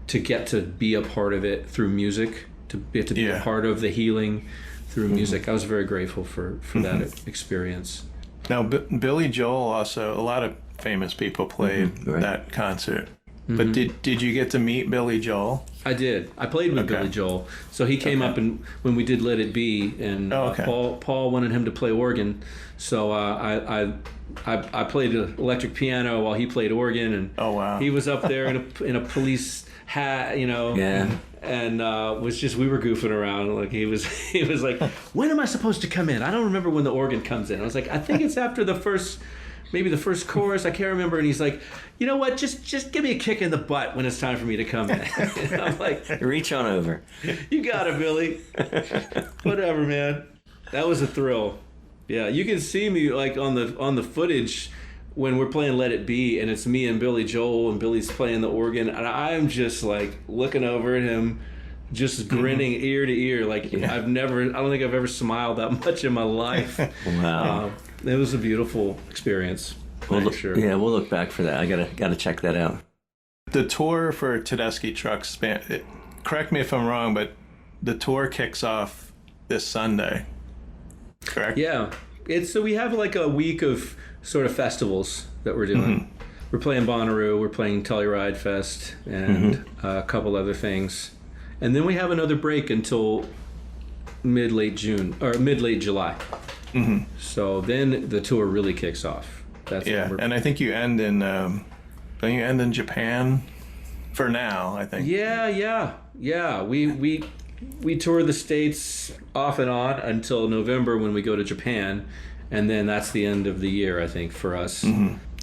A: to get to be a part of it through music, to be a part of the healing through music. I was very grateful for that experience.
C: Now, Billy Joel also, a lot of famous people played that concert. But did you get to meet Billy Joel?
A: I did. I played with Billy Joel. So he came up and when we did Let It Be, and Paul wanted him to play organ. So I played an electric piano while he played organ, and he was up there in a police hat, you know.
D: Yeah.
A: And we were goofing around. Like he was like, when am I supposed to come in? I don't remember when the organ comes in. I was like, I think it's after the first maybe the first chorus, I can't remember. And he's like, you know what? Just give me a kick in the butt when it's time for me to come in. And I'm like,
D: reach on over.
A: You got it, Billy. Whatever, man. That was a thrill. Yeah, you can see me like on the footage when we're playing Let It Be, and it's me and Billy Joel, and Billy's playing the organ, and I'm just like looking over at him, just grinning ear to ear. Like I don't think I've ever smiled that much in my life.
D: Wow.
A: It was a beautiful experience. Sure.
D: Yeah, we'll look back for that. I gotta check that out.
C: The tour for Tedeschi Trucks Band, correct me if I'm wrong, but the tour kicks off this Sunday, correct?
A: Yeah. So we have like a week of sort of festivals that we're doing. We're playing Bonnaroo, we're playing Telluride Fest, and a couple other things. And then we have another break until mid-late July. So then the tour really kicks off.
C: And I think you end in don't you end in Japan for now, I think.
A: Yeah. We tour the States off and on until November when we go to Japan, and then that's the end of the year, I think, for us.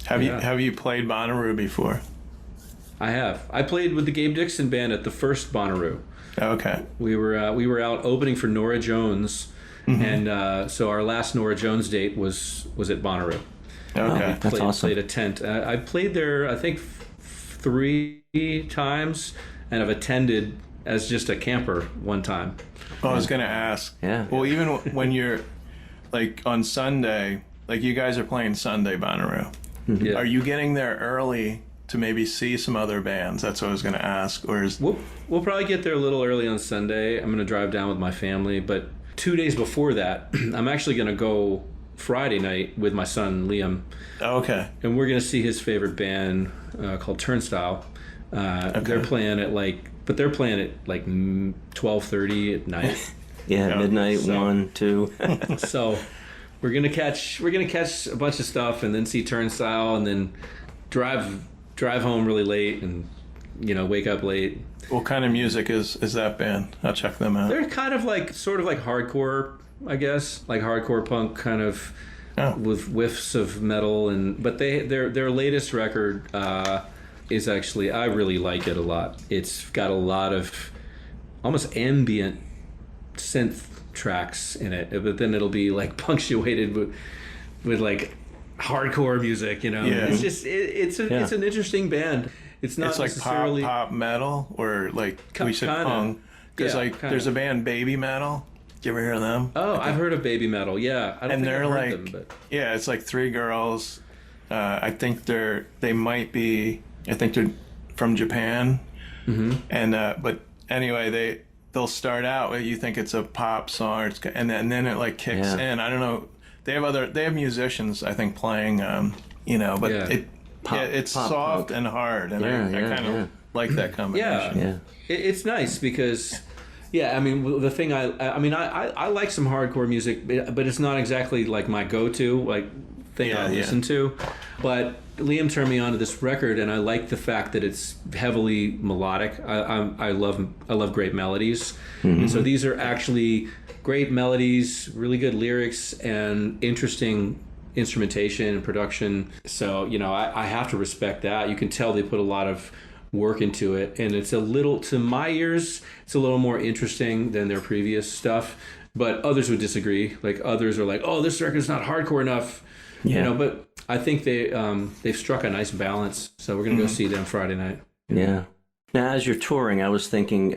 C: Have you played Bonnaroo before?
A: I have. I played with the Gabe Dixon Band at the first Bonnaroo.
C: Okay.
A: We were out opening for Norah Jones, and so our last Norah Jones date was at Bonnaroo.
C: Okay,
D: that's awesome.
A: Played a tent. I played there, I think, 3 times, and I've attended as just a camper one time.
C: Oh, I was going to ask.
D: Yeah.
C: Well, even when you're like on Sunday, like you guys are playing Sunday Bonnaroo.
A: Yeah.
C: Are you getting there early to maybe see some other bands? That's what I was going to ask. Or is
A: we'll probably get there a little early on Sunday. I'm going to drive down with my family, but 2 days before that, I'm actually going to go Friday night with my son Liam.
C: Okay.
A: And we're going to see his favorite band called Turnstile. They're playing at like 12:30 at night.
D: Yeah, midnight, 1, 2.
A: So we're gonna catch a bunch of stuff and then see Turnstile and then drive home really late and wake up late.
C: What kind of music is that band? I'll check them out.
A: They're kind of like sort of like hardcore, I guess, like hardcore punk kind of with whiffs of metal but their latest record is actually, I really like it a lot. It's got a lot of almost ambient synth tracks in it, but then it'll be like punctuated with like hardcore music,
C: Yeah.
A: It's just it's an interesting band. It's not
C: like
A: necessarily
C: pop metal, or like we said punk, because there's a band Baby Metal. Did you ever hear of them?
A: Oh, I've heard of Baby Metal. Yeah, I don't think I've heard them, but
C: it's like 3 girls. I think they're from Japan, and but anyway, they'll start out. You think it's a pop song, and then it like kicks in. I don't know. They have musicians, I think, playing. But it's soft and hard, and I kind of like that combination.
A: Yeah. It's nice because. Yeah, I mean, the thing I like some hardcore music, but it's not exactly like my go-to thing I listen to. But Liam turned me on to this record, and I like the fact that it's heavily melodic. I love great melodies, and so these are actually great melodies, really good lyrics, and interesting instrumentation and production. So I have to respect that. You can tell they put a lot of work into it, and it's a little, to my ears, it's a little more interesting than their previous stuff, but others would disagree. Like others are like, oh, this record's not hardcore enough, but I think they've struck a nice balance, so we're gonna go see them Friday night.
D: Now as you're touring, I was thinking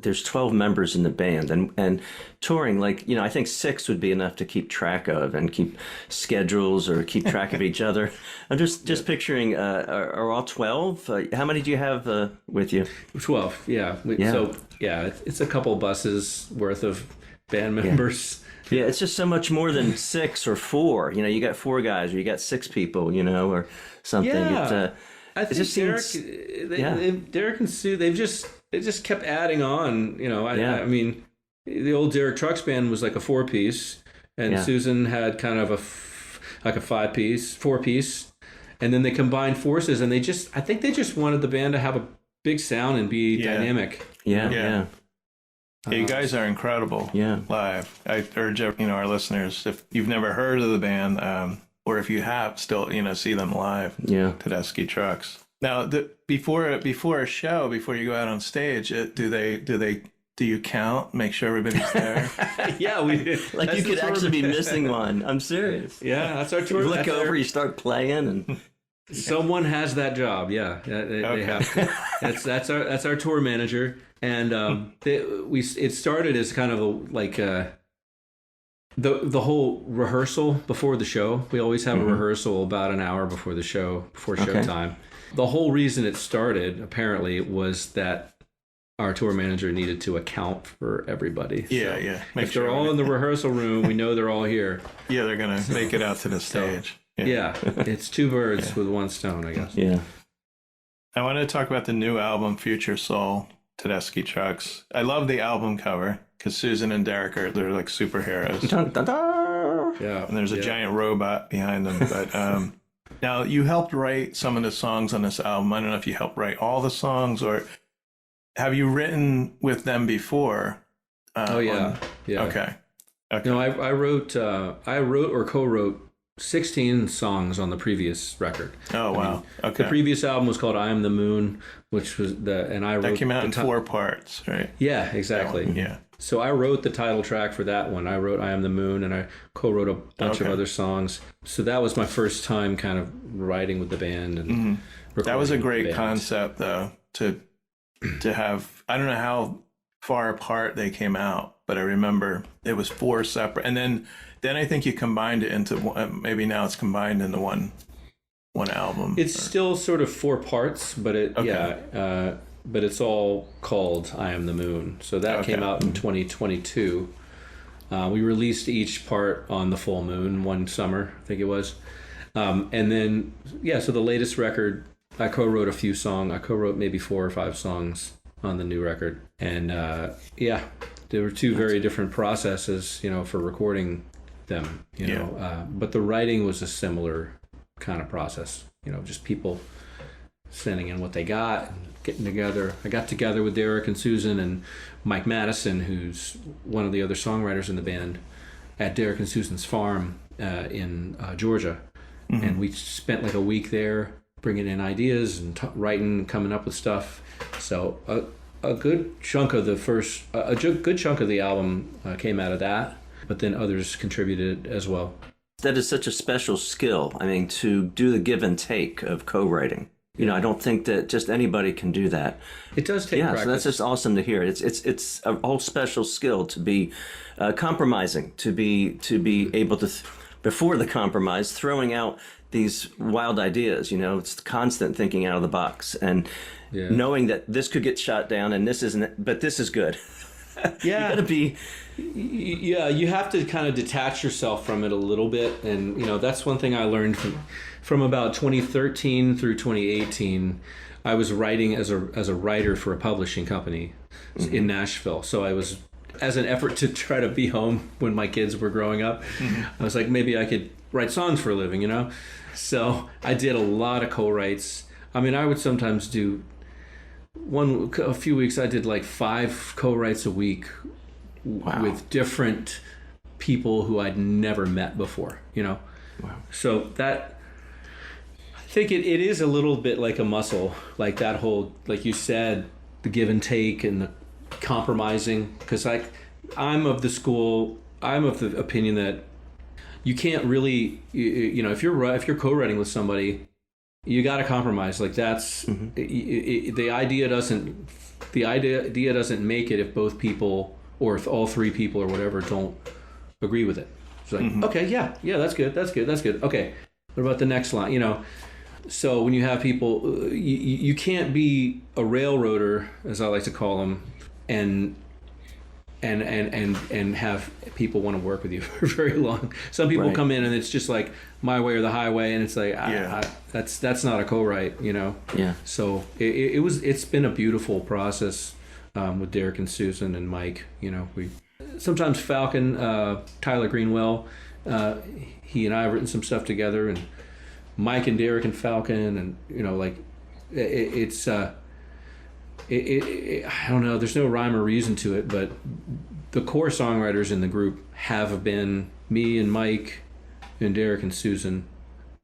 D: there's 12 members in the band, and touring, I think 6 would be enough to keep track of and keep schedules or keep track of each other. I'm just picturing, are all 12? How many do you have with you?
A: 12, yeah. So, it's a couple buses worth of band members.
D: Yeah, it's just so much more than 6 or 4. You got 4 guys, or you got 6 people, or something.
A: Yeah. I think
D: Derek,
A: Derek and Sue, they just kept adding on. I mean, the old Derek Trucks Band was like a 4-piece, and Susan had kind of a 4-piece, and then they combined forces, and I think they just wanted the band to have a big sound and be dynamic.
C: Yeah, you guys are incredible live. I urge our listeners, if you've never heard of the band, or if you have still, see them live.
D: Yeah.
C: Tedeschi Trucks. Now, before a show, before you go out on stage, do you count? Make sure everybody's there.
A: Yeah, we
D: like you could actually be missing one. I'm serious.
A: Yeah, that's our tour.
D: You look over, you start playing, and
A: someone has that job. Yeah, they have to. That's our tour manager, and it started as kind of the whole rehearsal before the show. We always have a rehearsal about an hour before the show, before showtime. The whole reason it started, apparently, was that our tour manager needed to account for everybody.
C: Yeah,
A: so
C: yeah.
A: If they're all in the rehearsal room, we know they're all here.
C: Yeah, they're going to make it out to the stage.
A: Yeah, it's two birds with one stone, I guess.
D: Yeah.
C: I wanted to talk about the new album, Future Soul, Tedeschi Trucks. I love the album cover because Susan and Derek they're like superheroes.
D: Dun, dun, dun.
A: Yeah.
C: And there's a giant robot behind them. But now, you helped write some of the songs on this album. I don't know if you helped write all the songs, or have you written with them before?
A: Yeah.
C: Okay.
A: No, I wrote or co-wrote 16 songs on the previous record.
C: Oh, wow. Okay.
A: The previous album was called I Am the Moon, which was and I wrote
C: that came out in 4 parts, right?
A: Yeah, exactly.
C: Yeah.
A: So I wrote the title track for that one. I wrote I Am the Moon, and I co-wrote a bunch of other songs. So that was my first time kind of writing with the band. And
C: that was a great concept, though, to have. I don't know how far apart they came out, but I remember it was 4 separate. And then I think you combined it into one, maybe now it's combined into one album.
A: It's still sort of 4 parts, but but it's all called I Am the Moon. So that came out in 2022. We released each part on the full moon one summer, I think it was. And then, so the latest record, I co-wrote a few songs. I co-wrote maybe 4 or 5 songs on the new record. And there were 2 very different processes, for recording them, but the writing was a similar kind of process, just people sending in what they got and getting together. I got together with Derek and Susan and Mike Madison, who's one of the other songwriters in the band, at Derek and Susan's farm in Georgia. And we spent like a week there bringing in ideas and writing and coming up with stuff. So a good chunk of the album came out of that, but then others contributed as well.
D: That is such a special skill. I mean, to do the give and take of co-writing. I don't think that just anybody can do that.
A: It does take practice.
D: So that's just awesome to hear. It's a whole special skill to be compromising, to be able to, before the compromise, throwing out these wild ideas. It's constant thinking out of the box and knowing that this could get shot down and this isn't, but this is good. You gotta be.
A: Yeah, you have to kind of detach yourself from it a little bit, and that's one thing I learned from about 2013 through 2018. I was writing as a writer for a publishing company in Nashville, so I was, as an effort to try to be home when my kids were growing up. I was like, maybe I could write songs for a living, So I did a lot of co-writes. I mean, I would sometimes do a few weeks I did like 5 co-writes a week with different people who I'd never met before, Wow. So that, I think it is a little bit like a muscle, like that whole, like you said, the give and take and the compromising, because I'm of the opinion that you can't really, if you're co-writing with somebody, you got to compromise. Like that's the idea doesn't make it if both people or if all 3 people or whatever don't agree with it. It's like, okay, yeah, that's good. Okay, what about the next line? So when you have people, you can't be a railroader, as I like to call them, and have people want to work with you for very long. Some people come in and it's just like my way or the highway, and it's like that's not a co-write,
D: Yeah.
A: So it's been a beautiful process with Derek and Susan and Mike. We sometimes Falcon, Tyler Greenwell, he and I have written some stuff together, and Mike and Derek and Falcon, and it's. I don't know, there's no rhyme or reason to it, but the core songwriters in the group have been me and Mike and Derek and Susan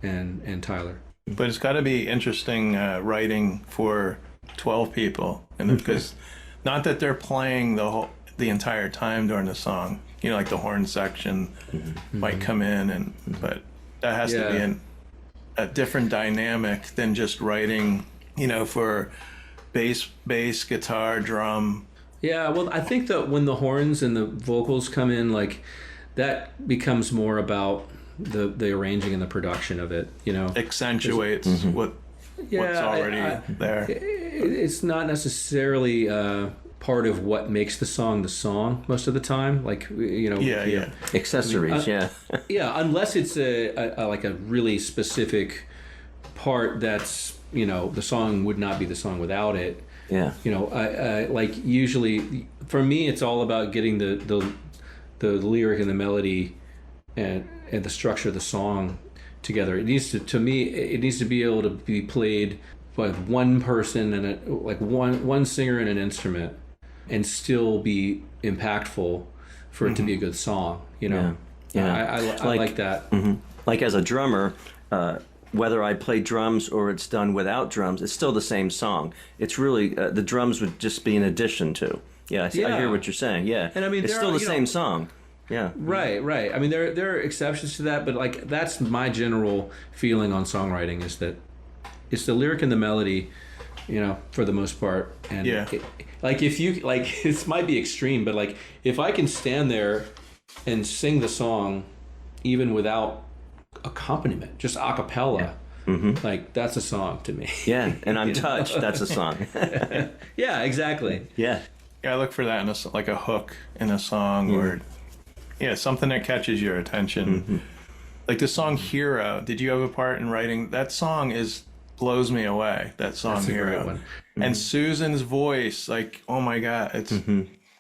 A: and Tyler.
C: But it's got to be interesting writing for 12 people, and because not that they're playing the entire time during the song. You know, like the horn section might come in, but that has to be a different dynamic than just writing, you know, for bass, guitar, drum.
A: Yeah, well, I think that when the horns and the vocals come in, like, that becomes more about the arranging and the production of it, you know.
C: Accentuates what's already there.
A: It's not necessarily part of what makes the song most of the time. Like, you know.
C: Yeah.
D: Accessories, yeah,
A: unless it's like a really specific part that's, you know, the song would not be the song without it.
D: Yeah.
A: You know, like usually for me, it's all about getting the lyric and the melody and the structure of the song together. It needs to me, it needs to be able to be played by one person and one singer and an instrument, and still be impactful for it to be a good song. You know, I like that.
D: Like as a drummer, whether I play drums or it's done without drums, it's still the same song. It's really the drums would just be an addition to. Yeah, I hear what you're saying. Yeah,
A: and I mean,
D: it's still the same song. Yeah.
A: Right. I mean, there are exceptions to that, but like that's my general feeling on songwriting is that it's the lyric and the melody, you know, for the most part. And like if you like, this might be extreme, but like if I can stand there and sing the song even without accompaniment, just a cappella, like that's a song to me.
D: Yeah, and I'm touched. That's a song.
A: Yeah, exactly.
D: Yeah.
C: I look for that in like a hook in a song or something that catches your attention. Like the song Hero. Did you have a part in writing that song? Blows me away. That song. That's Hero. A great one. And Susan's voice, like, oh my God, it's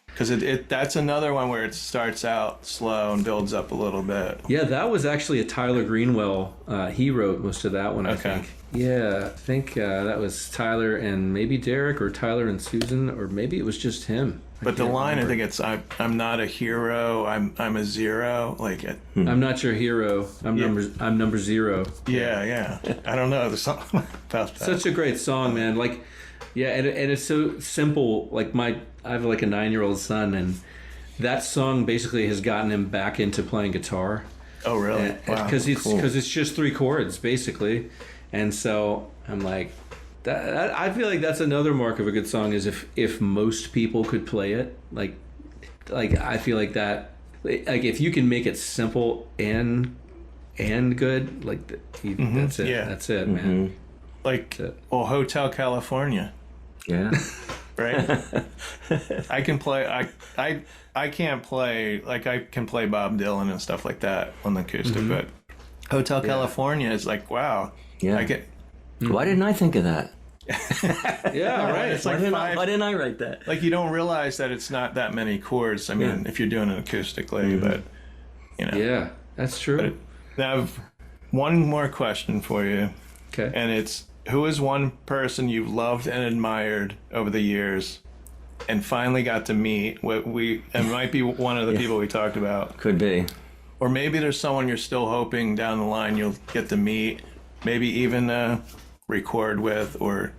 C: because that's another one where it starts out slow and builds up a little bit.
A: Yeah, that was actually a Tyler Greenwell. He wrote most of that one, I think. Yeah, I think that was Tyler and maybe Derek, or Tyler and Susan, or maybe it was just him.
C: But the line, remember. I think it's I'm not a hero, I'm a zero. Like
A: I'm not your hero. I'm number zero.
C: Yeah. I don't know. There's something about that.
A: Such a great song, man. Like, yeah, and it's so simple. Like I have like a 9-year-old son, and that song basically has gotten him back into playing guitar.
C: Oh, really? Wow.
A: Because it's just 3 chords basically, and so I'm like. I feel like that's another mark of a good song is if most people could play it. Like I feel like that. Like if you can make it simple and good, like that's it. Yeah. That's it, man.
C: Like Hotel California.
D: Yeah.
C: Right. I can play. I can't play. Like I can play Bob Dylan and stuff like that on the acoustic, but Hotel California is like wow.
D: Yeah.
C: I get.
D: Why didn't I think of that?
A: Yeah, right.
C: It's like
D: why didn't I write that?
C: Like you don't realize that it's not that many chords. I mean, if you're doing it acoustically, but you know.
A: Yeah, that's true.
C: But I have one more question for you.
A: Okay.
C: And it's who is one person you've loved and admired over the years, and finally got to meet? It might be one of the people we talked about.
D: Could be.
C: Or maybe there's someone you're still hoping down the line you'll get to meet. Maybe even record with or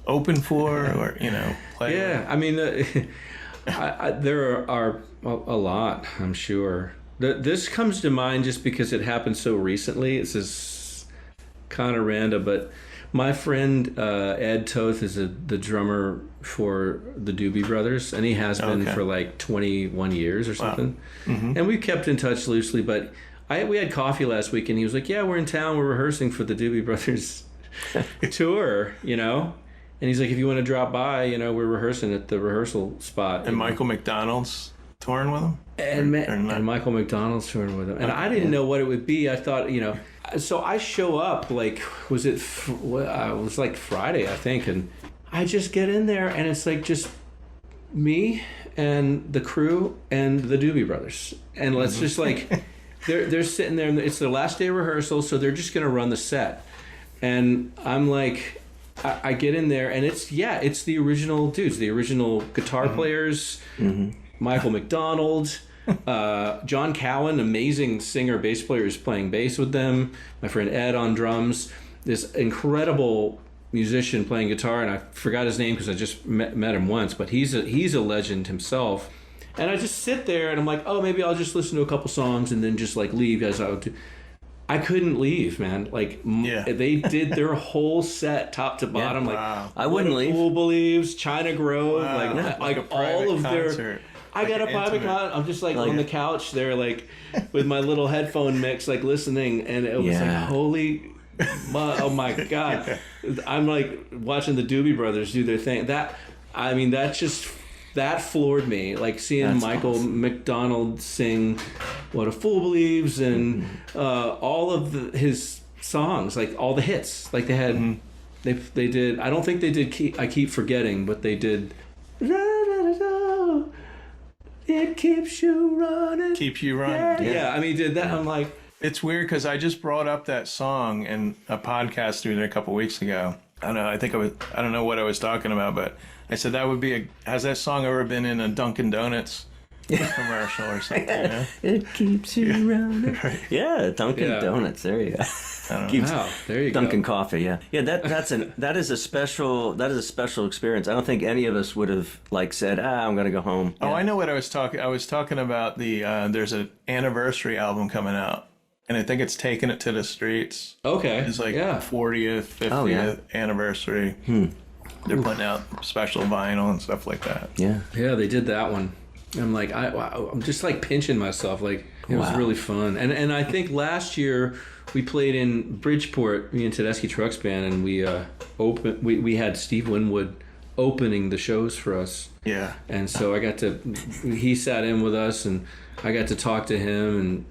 C: open for or, you know, play with.
A: I mean, there are a lot, I'm sure. This comes to mind just because it happened so recently. This is kind of random, but my friend Ed Toth is the drummer for the Doobie Brothers, and he has been for like 21 years or something. Wow. And we kept in touch loosely, but we had coffee last week, and he was like, yeah, we're in town, we're rehearsing for the Doobie Brothers tour, you know? And he's like, if you want to drop by, you know, we're rehearsing at the rehearsal spot.
C: And Michael McDonald's touring with him?
A: And Michael McDonald's touring with him. And I didn't know what it would be. I thought, you know, so I show up, like, it was like Friday, I think, and I just get in there, and it's like just me and the crew and the Doobie Brothers. And let's just like... They're sitting there, and it's their last day of rehearsal, so they're just going to run the set. And I'm like, I get in there, and it's the original dudes, the original guitar players, Michael McDonald, John Cowan, amazing singer, bass player, is playing bass with them. My friend Ed on drums. This incredible musician playing guitar, and I forgot his name because I just met him once, but he's a legend himself. And I just sit there and I'm like, oh, maybe I'll just listen to a couple songs and then just like leave as I would do. I couldn't leave, man. Like, they did their whole set top to bottom.
D: Wow.
A: Like,
D: I wouldn't leave.
A: Fool Believes, China Grove, like
C: all
A: of their. I got a private concert. I'm just like on the couch there, like with my little headphone mix, like listening, and it was like, holy, oh my God! I'm like watching the Doobie Brothers do their thing. That floored me. Like seeing Michael McDonald sing "What a Fool Believes" and all of his songs, like all the hits. Like they had, they did. I don't think they did. I keep forgetting, but they did. It keeps you running.
C: Keeps you running.
A: Yeah. I mean, did that. I'm like,
C: it's weird because I just brought up that song in a podcast we did a couple weeks ago. I don't know. I don't know what I was talking about, but I said that would be has that song ever been in a Dunkin' Donuts commercial or something? Yeah?
D: It keeps you running.
C: Right.
D: Yeah, Dunkin' Donuts. There you go.
A: Wow, there you go.
D: Dunkin' Coffee. Yeah. That is a special experience. I don't think any of us would have like said, I'm gonna go home.
C: Oh, I know what I was talking. I was talking about the there's an anniversary album coming out. And I think it's Taking It to the Streets.
A: Okay.
C: It's like 40th, 50th anniversary. They're putting out special vinyl and stuff like that.
D: Yeah.
A: Yeah, they did that one. I'm like, I'm just like pinching myself. Like, it was really fun. And I think last year we played in Bridgeport, me and Tedeschi Trucks Band, and we we had Steve Winwood opening the shows for us.
C: Yeah.
A: And so he sat in with us, and I got to talk to him, and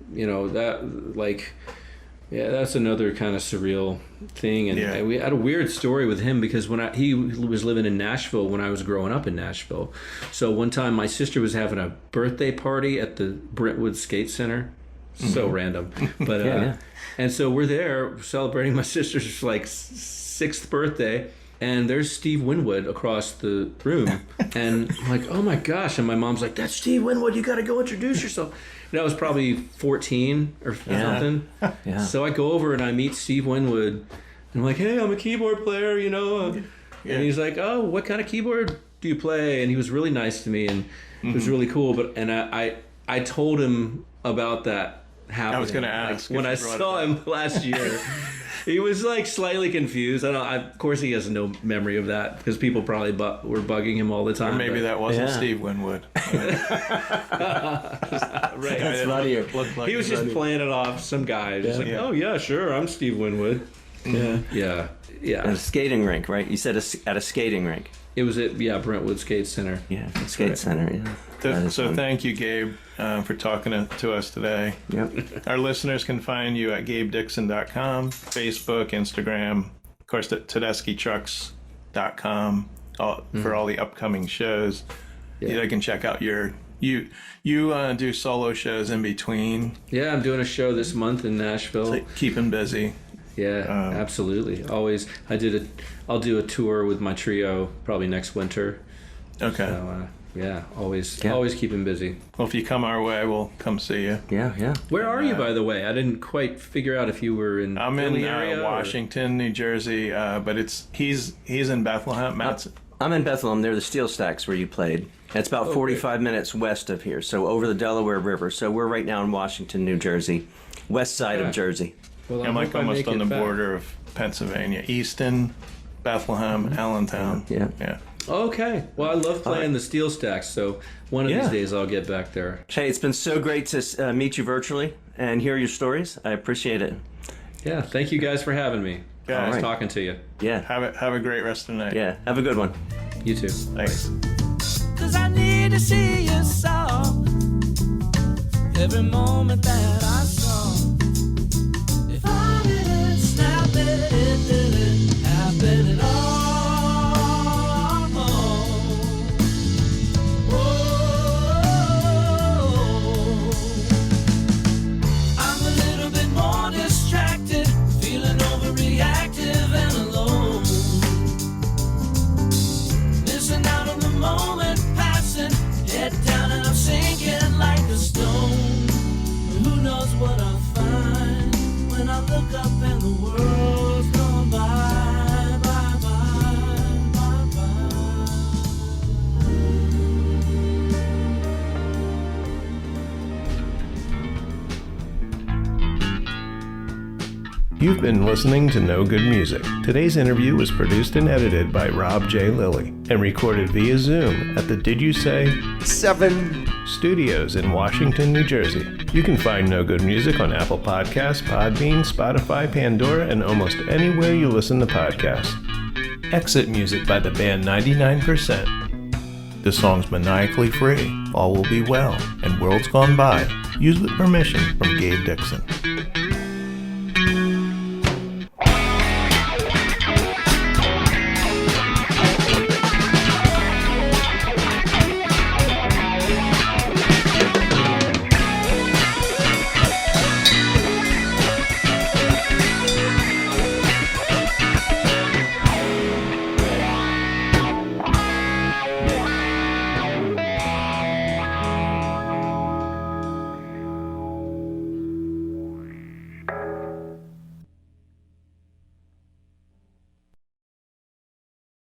A: that's another kind of surreal thing. And we had a weird story with him because he was living in Nashville when I was growing up in Nashville. So one time my sister was having a birthday party at the Brentwood Skate Center. So random, but and so we're there celebrating my sister's like 6th birthday. And there's Steve Winwood across the room. And I'm like, oh my gosh. And my mom's like, that's Steve Winwood. You got to go introduce yourself. And I was probably 14 or something. Yeah. So I go over and I meet Steve Winwood. And I'm like, hey, I'm a keyboard player, And he's like, oh, what kind of keyboard do you play? And he was really nice to me. And it was really cool. And I told him about that happening.
C: I was going to ask.
A: When I saw him last year. He was like slightly confused. Of course, he has no memory of that because people probably were bugging him all the time.
C: Or maybe that wasn't Steve Winwood.
A: Right.
D: That's funnier.
A: He was just playing it off. Some guy just oh yeah, sure, I'm Steve Winwood. Yeah. At
D: a skating rink, right? You said at a skating rink.
A: It was at Brentwood Skate Center.
D: Yeah, Skate Center. Yeah.
C: So thank you, Gabe, for talking to us today.
D: Yep.
C: Our listeners can find you at GabeDixon.com, Facebook, Instagram, of course, TedeschiTrucks.com for all the upcoming shows. Yeah. They can check out you do solo shows in between.
A: Yeah, I'm doing a show this month in Nashville.
C: So keeping busy.
A: Yeah, absolutely. Always. I'll do a tour with my trio probably next winter.
C: Okay.
A: So, always keeping busy.
C: Well, if you come our way, we'll come see you.
D: Yeah.
A: Where are you, by the way? I didn't quite figure out if you were in.
C: I'm
A: Philly
C: in
A: area
C: Washington, New Jersey, but he's in Bethlehem.
D: I'm in Bethlehem. They're the Steel Stacks where you played. It's about 45 minutes west of here, so over the Delaware River. So we're right now in Washington, New Jersey, west side of Jersey.
A: Well,
C: I'm like almost on the border of Pennsylvania. Easton, Bethlehem, Allentown. Yeah.
A: Okay. Well, I love playing the Steel Stacks, so one of these days I'll get back there.
D: Hey, it's been so great to meet you virtually and hear your stories. I appreciate it.
A: Yeah, thank you guys for having me. Nice talking to you.
D: Yeah.
C: Have a great rest of the night.
D: Yeah, have a good one.
A: You too.
C: Thanks.
B: 'Cause I need to see you saw every moment that I saw. If I didn't snap it didn't happen at all. I'm a little bit more distracted, feeling overreactive and alone. Missing out on the moment passing, head down and I'm sinking like a stone.
C: You've been listening to No Good Music. Today's interview was produced and edited by Rob J. Lilly and recorded via Zoom at the Did You Say
E: 7
C: Studios in Washington, New Jersey. You can find No Good Music on Apple Podcasts, Podbean, Spotify, Pandora, and almost anywhere you listen to podcasts. Exit music by the band 99%. The song's maniacally free, All Will Be Well, and Worlds Gone By, used with permission from Gabe Dixon.